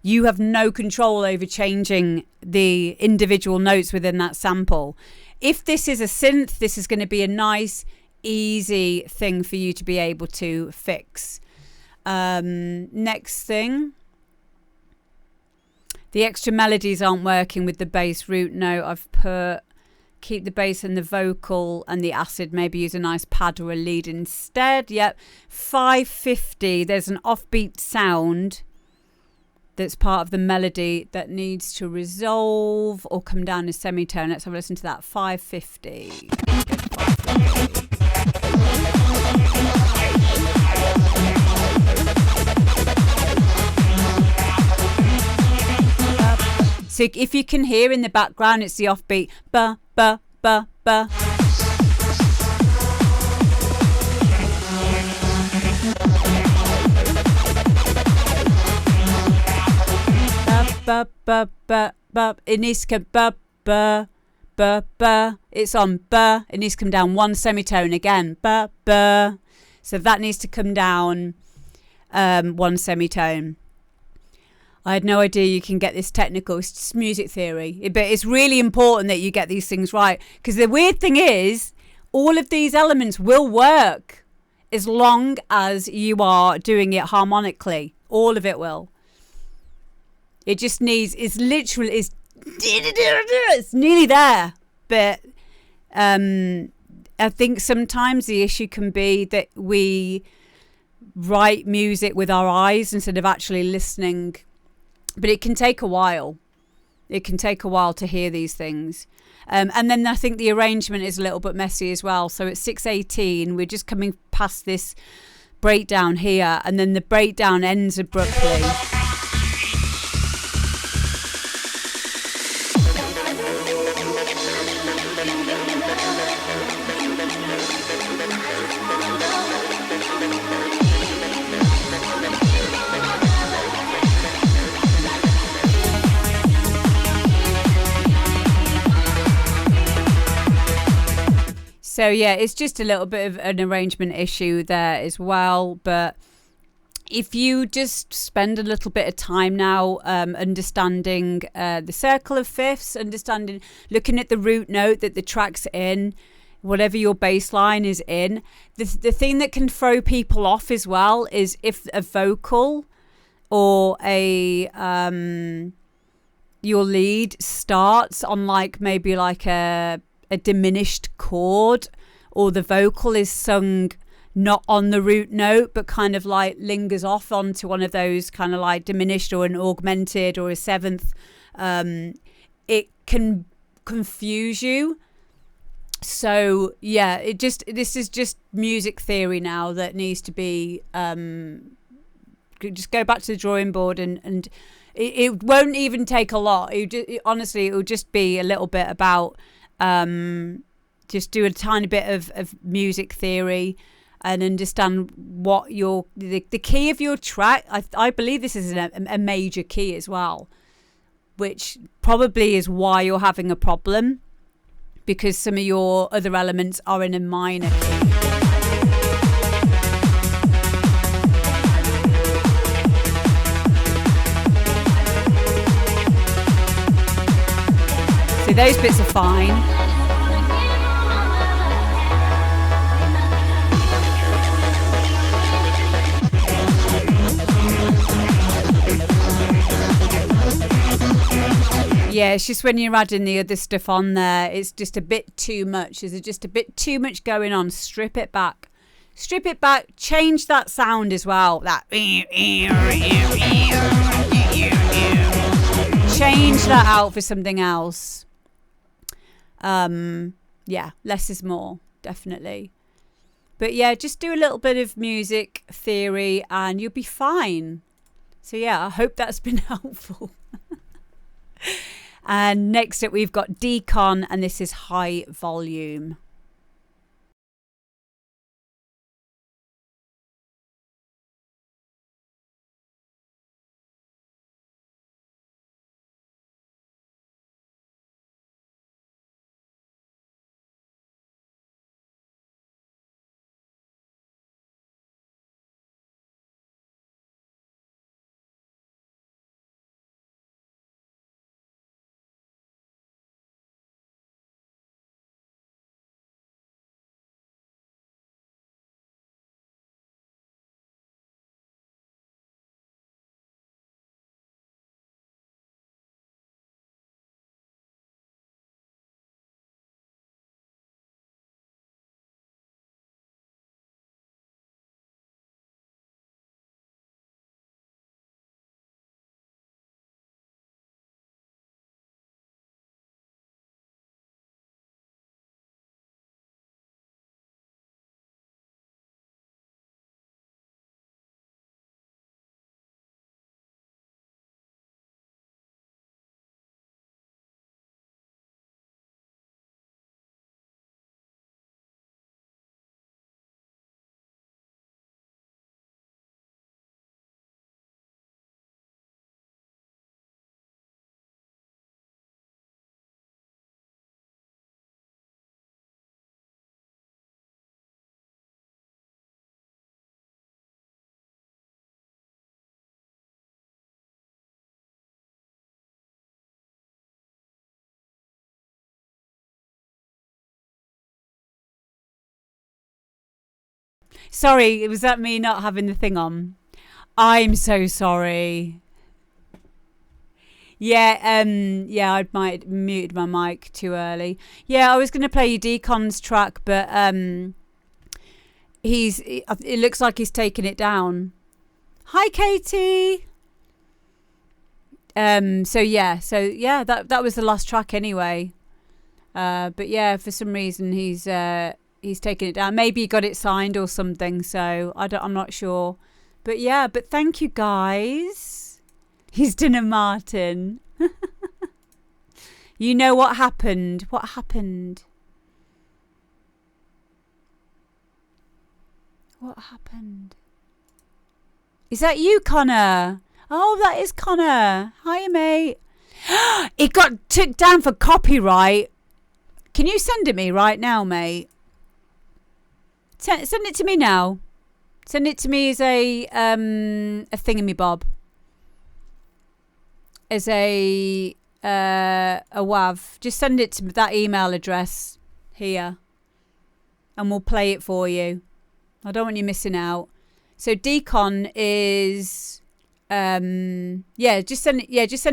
you have no control over changing the individual notes within that sample. If this is a synth, this is going to be a nice, easy thing for you to be able to fix. Next thing. The extra melodies aren't working with the bass root note. I've put keep the bass and the vocal and the acid. Maybe use a nice pad or a lead instead. Yep. 550. There's an offbeat sound that's part of the melody that needs to resolve or come down a semitone. Let's have a listen to that. 550. So if you can hear in the background, it's the offbeat. Ba, ba, ba, ba. Ba, ba, ba, ba. It needs to come ba, ba, ba, ba. It's on ba. It needs to come down one semitone again. Ba, ba. So that needs to come down one semitone. I had no idea you can get this technical. It's just music theory. But it's really important that you get these things right. Because the weird thing is, all of these elements will work as long as you are doing it harmonically. All of it will. It just needs, it's nearly there. But I think sometimes the issue can be that we write music with our eyes instead of actually listening. But it can take a while. It can take a while to hear these things. And then I think the arrangement is a little bit messy as well. So at 6:18, we're just coming past this breakdown here. And then the breakdown ends abruptly. So yeah, it's just a little bit of an arrangement issue there as well. But if you just spend a little bit of time now understanding the circle of fifths, looking at the root note that the track's in, whatever your bass line is in, the thing that can throw people off as well is if a vocal or your lead starts on maybe a diminished chord, or the vocal is sung not on the root note but kind of lingers off onto one of those kind of diminished or an augmented or a seventh, it can confuse you. So yeah, this is just music theory now that needs to be just go back to the drawing board, and it won't even take a lot. Honestly, it will just be a little bit about just do a tiny bit of music theory and understand what the key of your track. I believe this is a major key as well, which probably is why you're having a problem, because some of your other elements are in a minor key. So those bits are fine. Yeah, it's just when you're adding the other stuff on there, it's just a bit too much. There's just a bit too much going on. Strip it back. Strip it back. Change that sound as well. That. Change that out for something else. Yeah, less is more, definitely. But yeah, just do a little bit of music theory and you'll be fine. So yeah, I hope that's been helpful. And next up we've got Decon, and this is High Volume. Sorry, was that me not having the thing on? I'm so sorry. Yeah, yeah, I might have muted my mic too early. Yeah, I was going to play you Decon's track, but it looks like he's taken it down. Hi, Katie. So yeah, that was the last track anyway. But yeah, for some reason he's taken it down. Maybe he got it signed or something. So I'm not sure. But yeah, but thank you guys. He's done a Martin. You know what happened? What happened? What happened? Is that you, Connor? Oh, that is Connor. Hi, mate. It got took down for copyright. Can you send it me right now, mate? Send it to me now. Send it to me as a thingamabob. As a WAV. Just send it to that email address here, and we'll play it for you. I don't want you missing out. So Decon is just send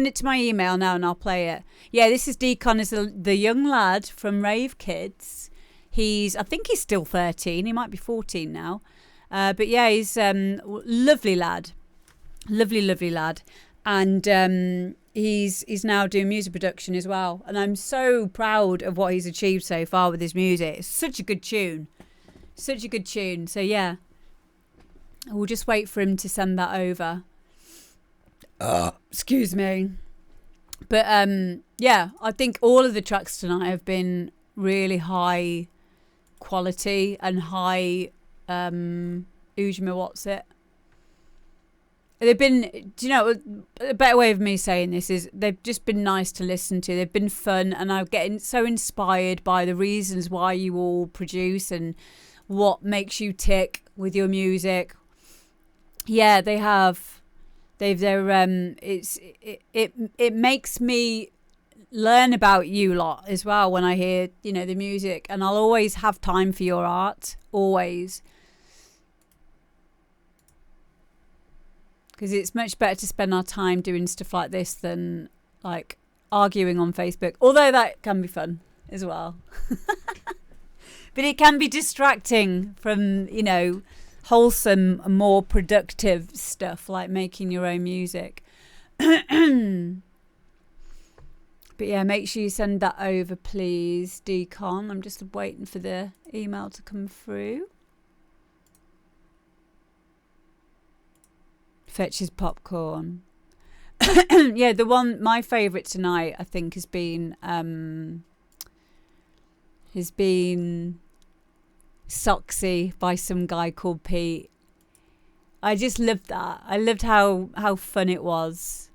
it to my email now and I'll play it. Yeah, this is Decon, is the young lad from Rave Kids. I think he's still 13. He might be 14 now. But yeah, he's lovely lad. Lovely lad. And he's now doing music production as well. And I'm so proud of what he's achieved so far with his music. It's such a good tune. So yeah. We'll just wait for him to send that over. Excuse me. But yeah, I think all of the tracks tonight have been really high quality and high Ujma, what's it? They've been, do you know, a better way of me saying this is they've just been nice to listen to. They've been fun, and I'm getting so inspired by the reasons why you all produce and what makes you tick with your music. Yeah, they have. It makes me learn about you lot as well when I hear, you know, the music, and I'll always have time for your art, always. Because it's much better to spend our time doing stuff like this than like arguing on Facebook. Although that can be fun as well. But it can be distracting from, you know, wholesome, more productive stuff like making your own music. But yeah, make sure you send that over, please, Decon. I'm just waiting for the email to come through. Fetches popcorn. Yeah, the one, my favourite tonight, I think, has been Soxy by some guy called Pete. I just loved that. I loved how fun it was.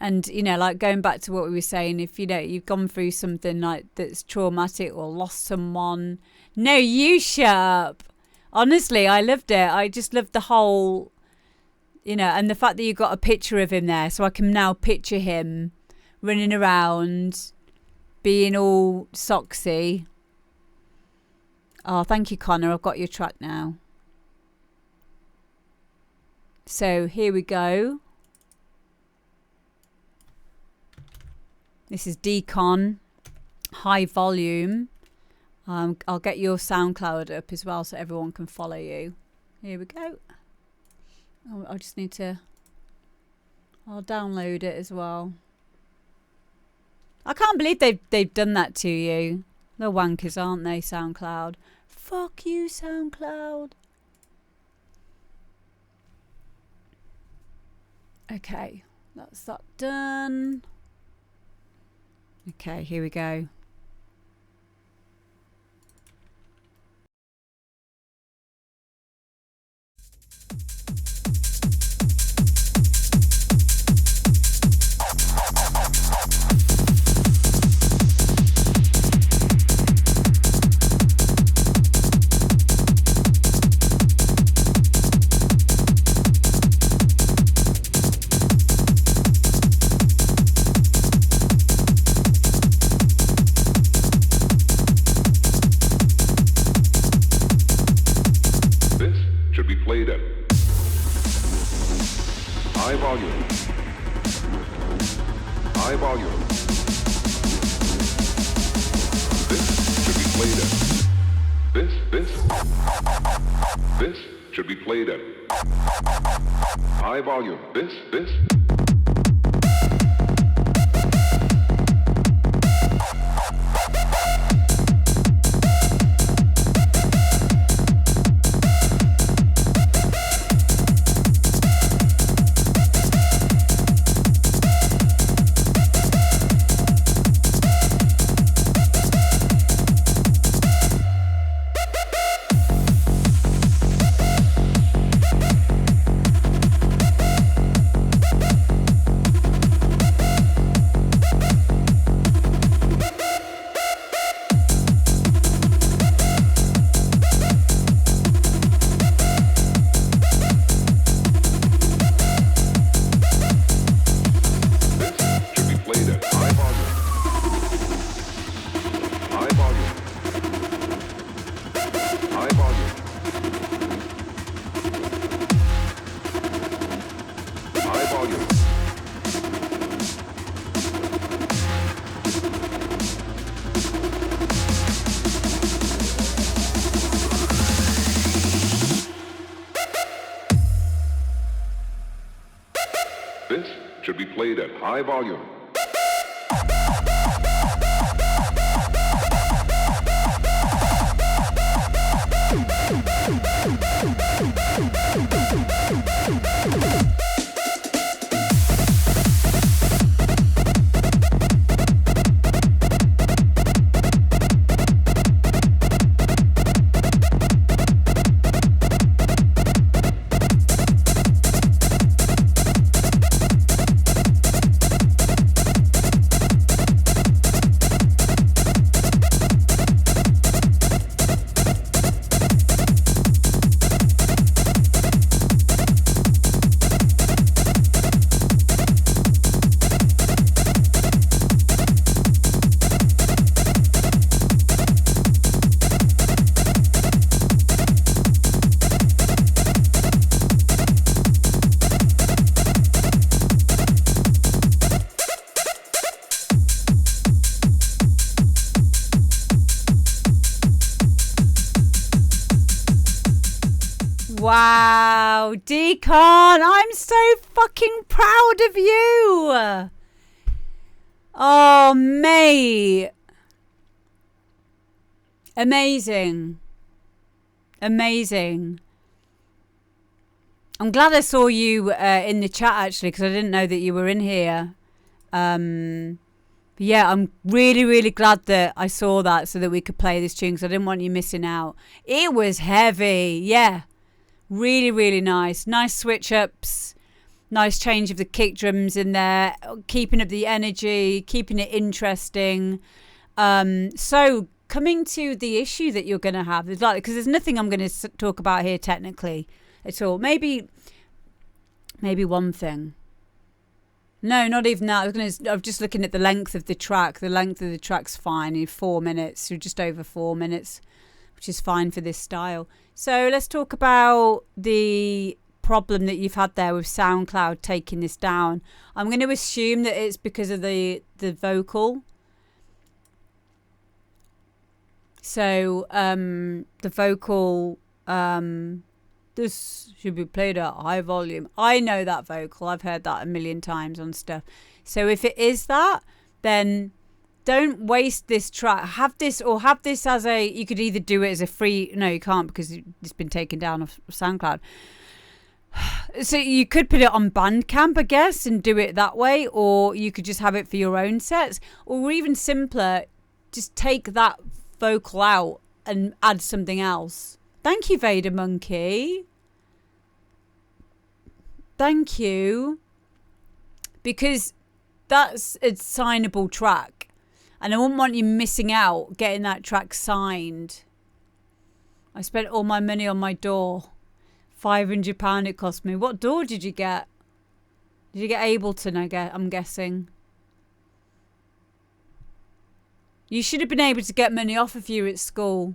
And, you know, like going back to what we were saying, if, you know, you've gone through something like that's traumatic or lost someone. No, you shut up. Honestly, I loved it. I just loved the whole, you know, and the fact that you got a picture of him there, so I can now picture him running around, being all Soxy. Oh, thank you, Connor. I've got your track now. So here we go. This is Decon, high volume. I'll get your SoundCloud up as well so everyone can follow you. Here we go. Oh, I just need to... I'll download it as well. I can't believe they've done that to you. They're wankers, aren't they, SoundCloud? Fuck you, SoundCloud. Okay, that's that done. Okay, here we go. High volume. Wow, Decon, I'm so fucking proud of you. Oh, mate. Amazing. Amazing. I'm glad I saw you in the chat, actually, because I didn't know that you were in here. Yeah, I'm really, really glad that I saw that so that we could play this tune, because I didn't want you missing out. It was heavy. Yeah. Really, really nice. Nice switch ups. Nice change of the kick drums in there. Keeping up the energy. Keeping it interesting. So coming to the issue that you're going to have, because there's nothing I'm going to talk about here technically at all. Maybe one thing. No, not even that. I'm just looking at the length of the track. The length of the track's fine. In 4 minutes, or just over 4 minutes, which is fine for this style. So let's talk about the problem that you've had there with SoundCloud taking this down. I'm going to assume that it's because of the vocal. So the vocal, this should be played at high volume. I know that vocal. I've heard that a million times on stuff. So if it is that, then don't waste this track. Have this as a, you could either do it as a free, no you can't because it's been taken down off SoundCloud. So you could put it on Bandcamp, I guess, and do it that way, or you could just have it for your own sets, or even simpler, just take that vocal out and add something else. Thank you, Vader Monkey. Thank you. Because that's a signable track. And I wouldn't want you missing out getting that track signed. I spent all my money on my door. £500 it cost me. What door did you get? Did you get Ableton, I'm guessing? You should have been able to get money off if you were at school.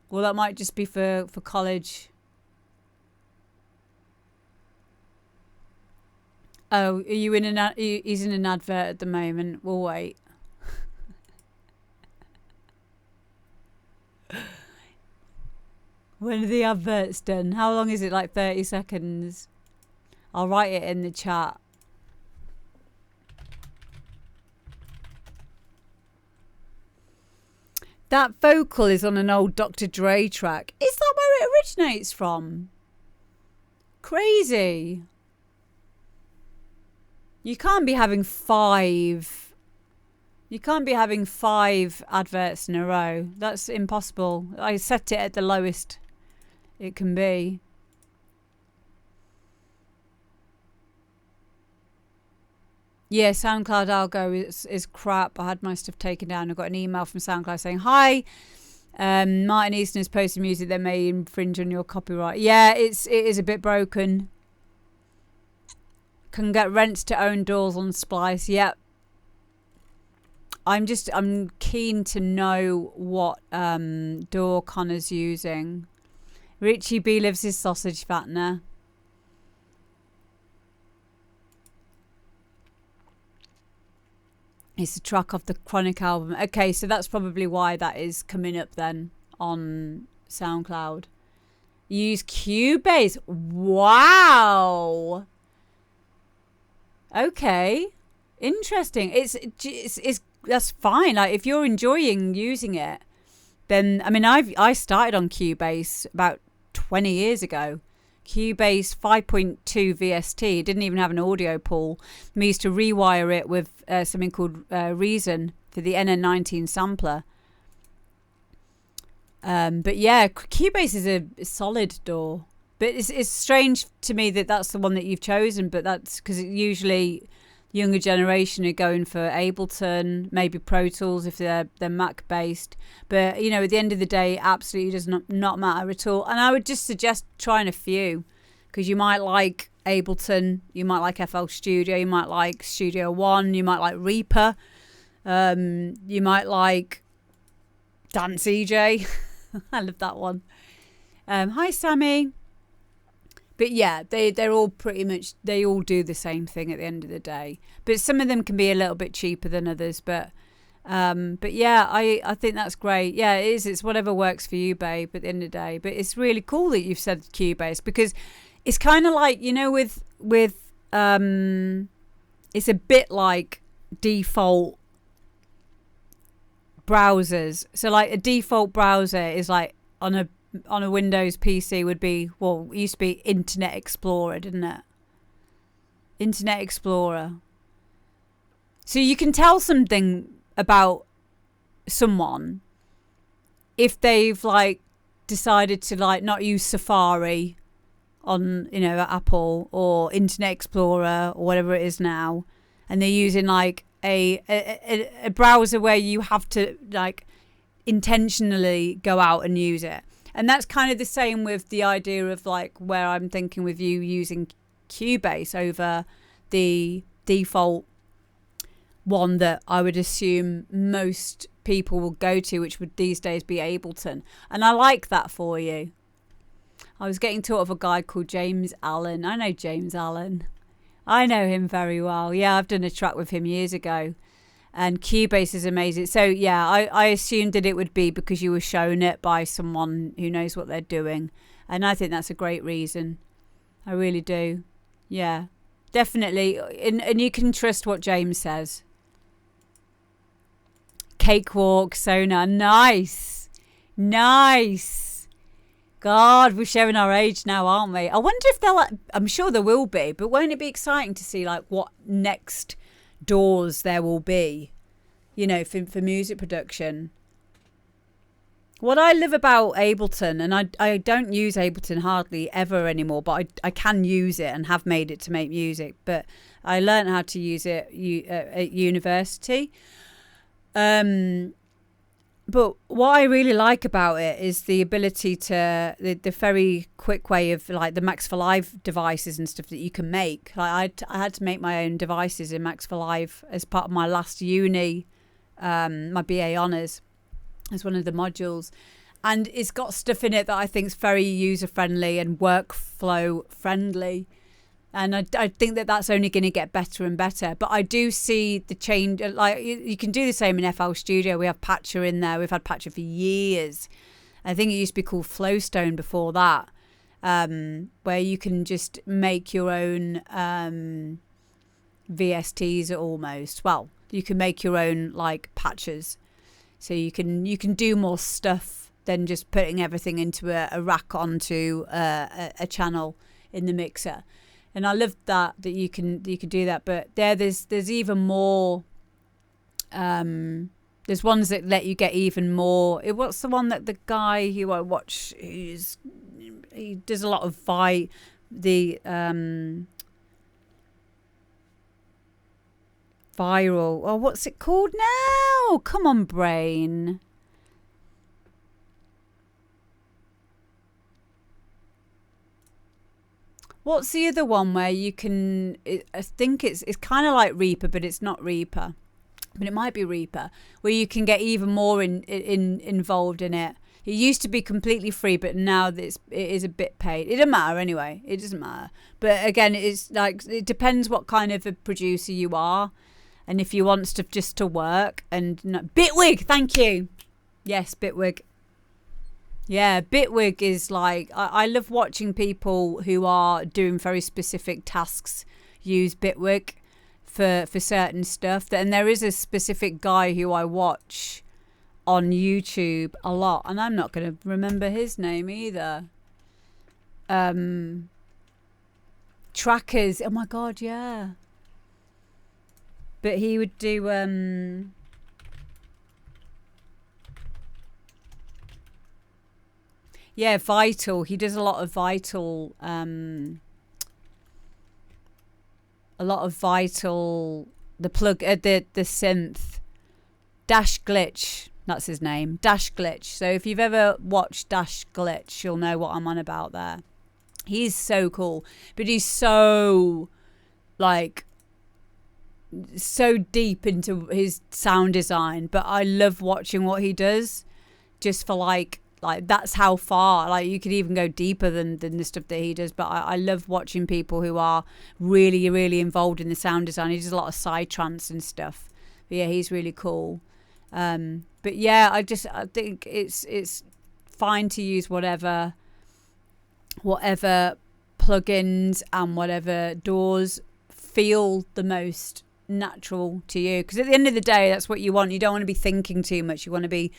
Well, that might just be for college. Oh, are you in he's in an advert at the moment. We'll wait. When are the adverts done? How long is it? Like 30 seconds? I'll write it in the chat. That vocal is on an old Dr. Dre track. Is that where it originates from? Crazy. You can't be having 5. You can't be having 5 adverts in a row. That's impossible. I set it at the lowest it can be. Yeah, SoundCloud algo is crap. I had my stuff taken down. I got an email from SoundCloud saying, hi, Martin Easton has posted music that may infringe on your copyright. Yeah, it is a bit broken. Can get rents to own doors on Splice. Yep. I'm keen to know what door Connor's using. Richie B lives his sausage fattener. It's a track off the Chronic album. Okay, so that's probably why that is coming up then on SoundCloud. Use Cubase. Wow. Okay. Interesting. It's that's fine. Like if you're enjoying using it, then I mean I started on Cubase about 20 years ago. Cubase 5.2 VST, didn't even have an audio pool. We used to rewire it with something called Reason for the NN19 sampler. But yeah, Cubase is a solid DAW. But it's strange to me that that's the one that you've chosen, but that's because usually younger generation are going for Ableton, maybe Pro Tools if they're Mac based. But you know, at the end of the day, absolutely does not matter at all. And I would just suggest trying a few, because you might like Ableton, you might like FL Studio, you might like Studio One, you might like Reaper, you might like Dance EJ. I love that one. Hi Sammy. But yeah, they're all pretty much, they all do the same thing at the end of the day. But some of them can be a little bit cheaper than others. But yeah, I think that's great. Yeah, it is. It's whatever works for you, babe, at the end of the day. But it's really cool that you've said Cubase, because it's kind of like, you know, with it's a bit like default browsers. So like a default browser is like on a Windows PC would be, well, it used to be Internet Explorer, didn't it? Internet Explorer. So you can tell something about someone if they've like decided to like not use Safari on, you know, Apple or Internet Explorer or whatever it is now, and they're using like a browser where you have to like intentionally go out and use it. And that's kind of the same with the idea of like where I'm thinking with you using Cubase over the default one that I would assume most people will go to, which would these days be Ableton. And I like that for you. I was getting taught of a guy called James Allen. I know James Allen. I know him very well. Yeah, I've done a track with him years ago. And Cubase is amazing. So yeah, I assumed that it would be because you were shown it by someone who knows what they're doing. And I think that's a great reason. I really do. Yeah, definitely. And you can trust what James says. Cakewalk, Sonar. Nice. Nice. God, we're showing our age now, aren't we? I wonder if they'll, I'm sure there will be, but won't it be exciting to see like what next doors there will be, you know, for music production. What I love about Ableton, and I don't use Ableton hardly ever anymore, but I can use it and have made it to make music, but I learned how to use it at university. But what I really like about it is the ability to, the very quick way of like the Max for Live devices and stuff that you can make. Like I had to make my own devices in Max for Live as part of my last uni, my BA Honours, as one of the modules. And it's got stuff in it that I think is very user friendly and workflow friendly. And I think that that's only going to get better and better. But I do see the change. Like you can do the same in FL Studio. We have Patcher in there. We've had Patcher for years. I think it used to be called Flowstone before that, where you can just make your own VSTs almost. Well, you can make your own like patches. So you can do more stuff than just putting everything into a rack onto a channel in the mixer. And I love that you can do that. But there's even more. There's ones that let you get even more. What's the one that the guy who I watch, he does a lot of viral. Oh, what's it called now? Come on, brain. What's the other one where you can, I think it's kind of like Reaper, but it's not Reaper. But it might be Reaper, where you can get even more involved in it. It used to be completely free, but now it is a bit paid. It doesn't matter anyway. It doesn't matter. But again, it's like, it depends what kind of a producer you are. And if you want stuff just to work and Bitwig, thank you. Yes, Bitwig. Yeah, Bitwig is like, I love watching people who are doing very specific tasks use Bitwig for certain stuff. And there is a specific guy who I watch on YouTube a lot, and I'm not going to remember his name either. trackers. Oh my God, yeah. But he would do yeah, Vital. He does a lot of Vital the plug the synth Dash Glitch, that's his name, Dash Glitch. So if you've ever watched Dash Glitch, you'll know what I'm on about there. He's so cool, but he's so like so deep into his sound design, but I love watching what he does just for like that's how far, like you could even go deeper than the stuff that he does. But I love watching people who are really, really involved in the sound design. He does a lot of psytrance and stuff. But yeah, he's really cool. But yeah, I think it's fine to use whatever plugins and whatever doors feel the most natural to you, because at the end of the day, that's what you want. You don't want to be thinking too much. You want to be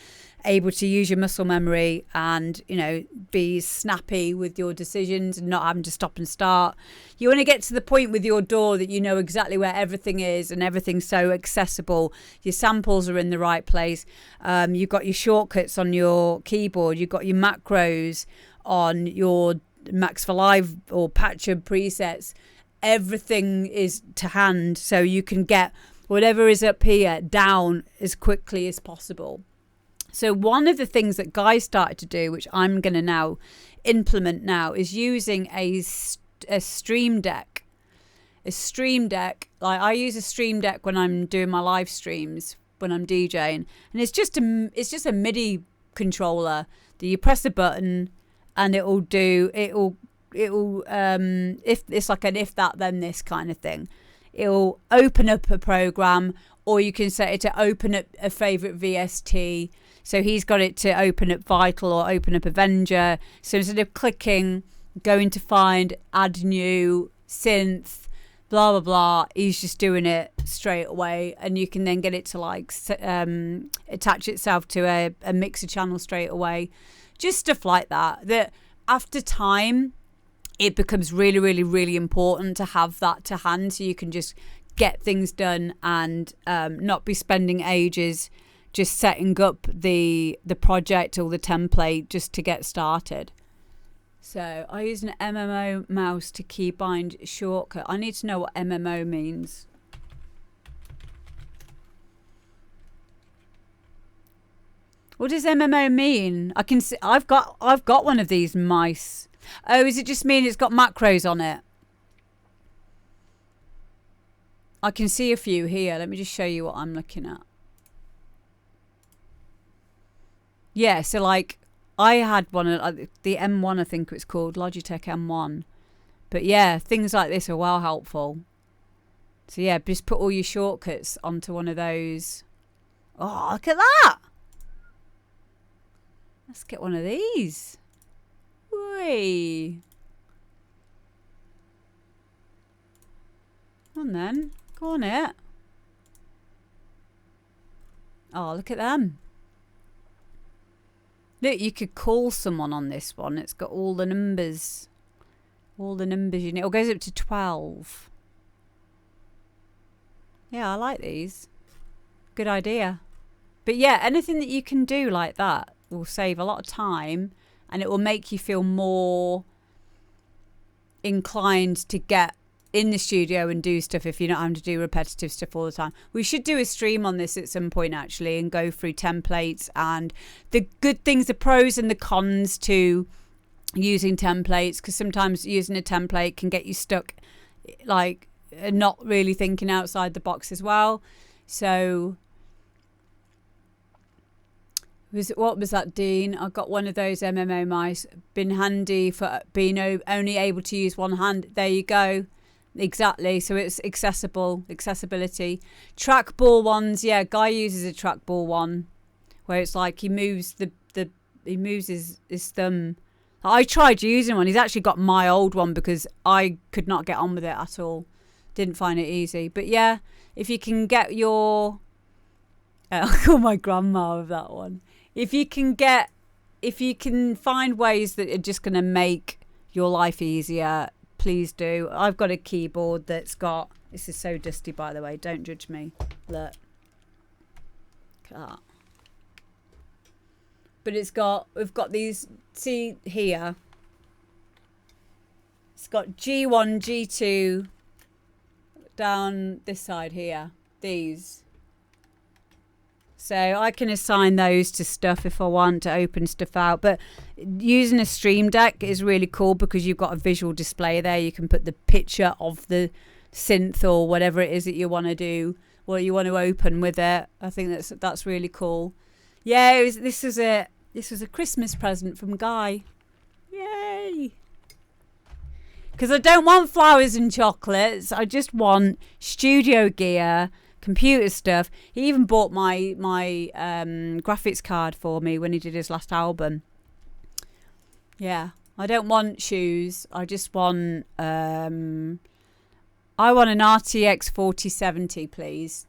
able to use your muscle memory and, you know, be snappy with your decisions and not having to stop and start. You want to get to the point with your DAW that you know exactly where everything is and everything's so accessible. Your samples are in the right place. You've got your shortcuts on your keyboard. You've got your macros on your Max for Live or Patcher presets. Everything is to hand, so you can get whatever is up here down as quickly as possible. So one of the things that Guy started to do, which I'm going to now implement now, is using a Stream Deck. A Stream Deck, like I use a Stream Deck when I'm doing my live streams, when I'm DJing, and it's just a MIDI controller that you press a button and it'll if it's like an if that then this kind of thing. It'll open up a program, or you can set it to open up a favorite VST. So he's got it to open up Vital or open up Avenger. So instead of clicking, going to find, add new, synth, blah, blah, blah, he's just doing it straight away. And you can then get it to like attach itself to a mixer channel straight away. Just stuff like that. That after time, it becomes really, really, really important to have that to hand, so you can just get things done and not be spending ages just setting up the project or the template just to get started. So I use an MMO mouse to keybind shortcut. I need to know what MMO means. What does MMO mean? I can see I've got one of these mice. Oh, does it just mean it's got macros on it? I can see a few here. Let me just show you what I'm looking at. Yeah, so like I had one, the M1 I think it's called, Logitech M1. But yeah, things like this are well helpful. So yeah, just put all your shortcuts onto one of those. Oh, look at that! Let's get one of these. Whee. Come on then. Go on it. Oh, look at them. Look, you could call someone on this one. It's got all the numbers. All the numbers you need. It goes up to 12. Yeah, I like these. Good idea. But yeah, anything that you can do like that will save a lot of time, and it will make you feel more inclined to get in the studio and do stuff if you're not having to do repetitive stuff all the time. We should do a stream on this at some point actually, and go through templates and the good things, the pros and the cons to using templates, because sometimes using a template can get you stuck like not really thinking outside the box as well. So what was that, Dean? I got one of those MMO mice. Been handy for being only able to use one hand. There you go. Exactly. So it's accessibility. Trackball ones. Yeah, Guy uses a trackball one where it's like he moves he moves his thumb. I tried using one. He's actually got my old one because I could not get on with it at all. Didn't find it easy. But yeah, if you can get your I'll call my grandma with that one. If you can find ways that are just going to make your life easier, please do. I've got a keyboard that's got, this is so dusty by the way, don't judge me. Look. Look at that. But we've got these, see here. It's got G1, G2 down this side here. These. So I can assign those to stuff if I want to open stuff out. But using a Stream Deck is really cool because you've got a visual display there. You can put the picture of the synth or whatever it is that you want to do, what you want to open with it. I think that's really cool. Yeah, this was a Christmas present from Guy. Yay! Because I don't want flowers and chocolates. I just want studio gear, computer stuff. He even bought my graphics card for me when he did his last album. Yeah, I don't want shoes. I just want I want an RTX 4070, please.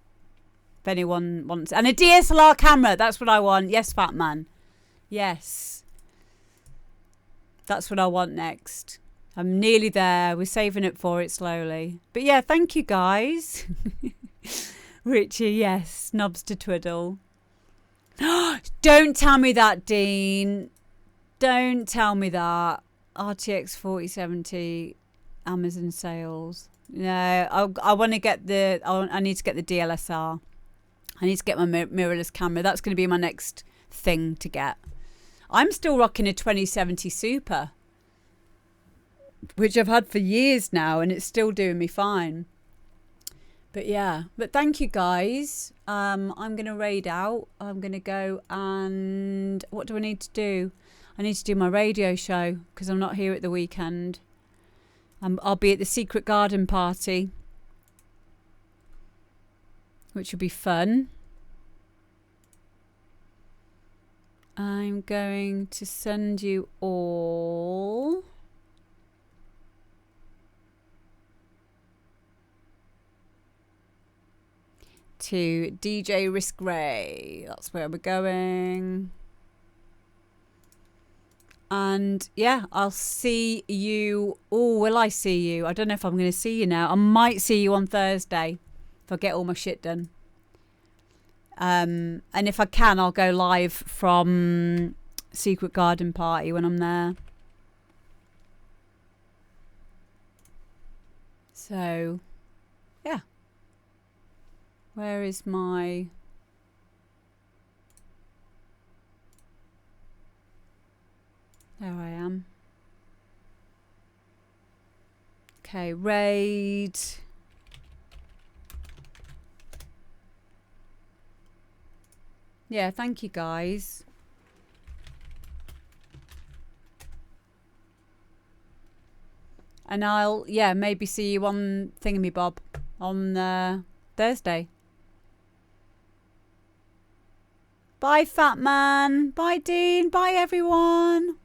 If anyone wants, and a DSLR camera. That's what I want. Yes, Fat Man. Yes. That's what I want next. I'm nearly there. We're saving it for it slowly. But yeah, thank you guys. Richie, yes. Knobs to twiddle. Don't tell me that, Dean. Don't tell me that. RTX 4070 Amazon sales. No, I want to get I need to get the DLSR. I need to get my mirrorless camera. That's going to be my next thing to get. I'm still rocking a 2070 Super, which I've had for years now, and it's still doing me fine. But yeah, but thank you guys. I'm going to raid out. I'm going to go and what do I need to do? I need to do my radio show because I'm not here at the weekend. I'll be at the Secret Garden party, which will be fun. I'm going to send you all to DJ Risk Ray. That's where we're going. And yeah, I'll see you. Oh, will I see you? I don't know if I'm going to see you now. I might see you on Thursday if I get all my shit done. And if I can, I'll go live from Secret Garden Party when I'm there. So, yeah. Where is my... There I am. Okay, raid. Yeah, thank you guys. And I'll, yeah, maybe see you on Thingamabob on Thursday. Bye, Fat Man. Bye, Dean. Bye, everyone.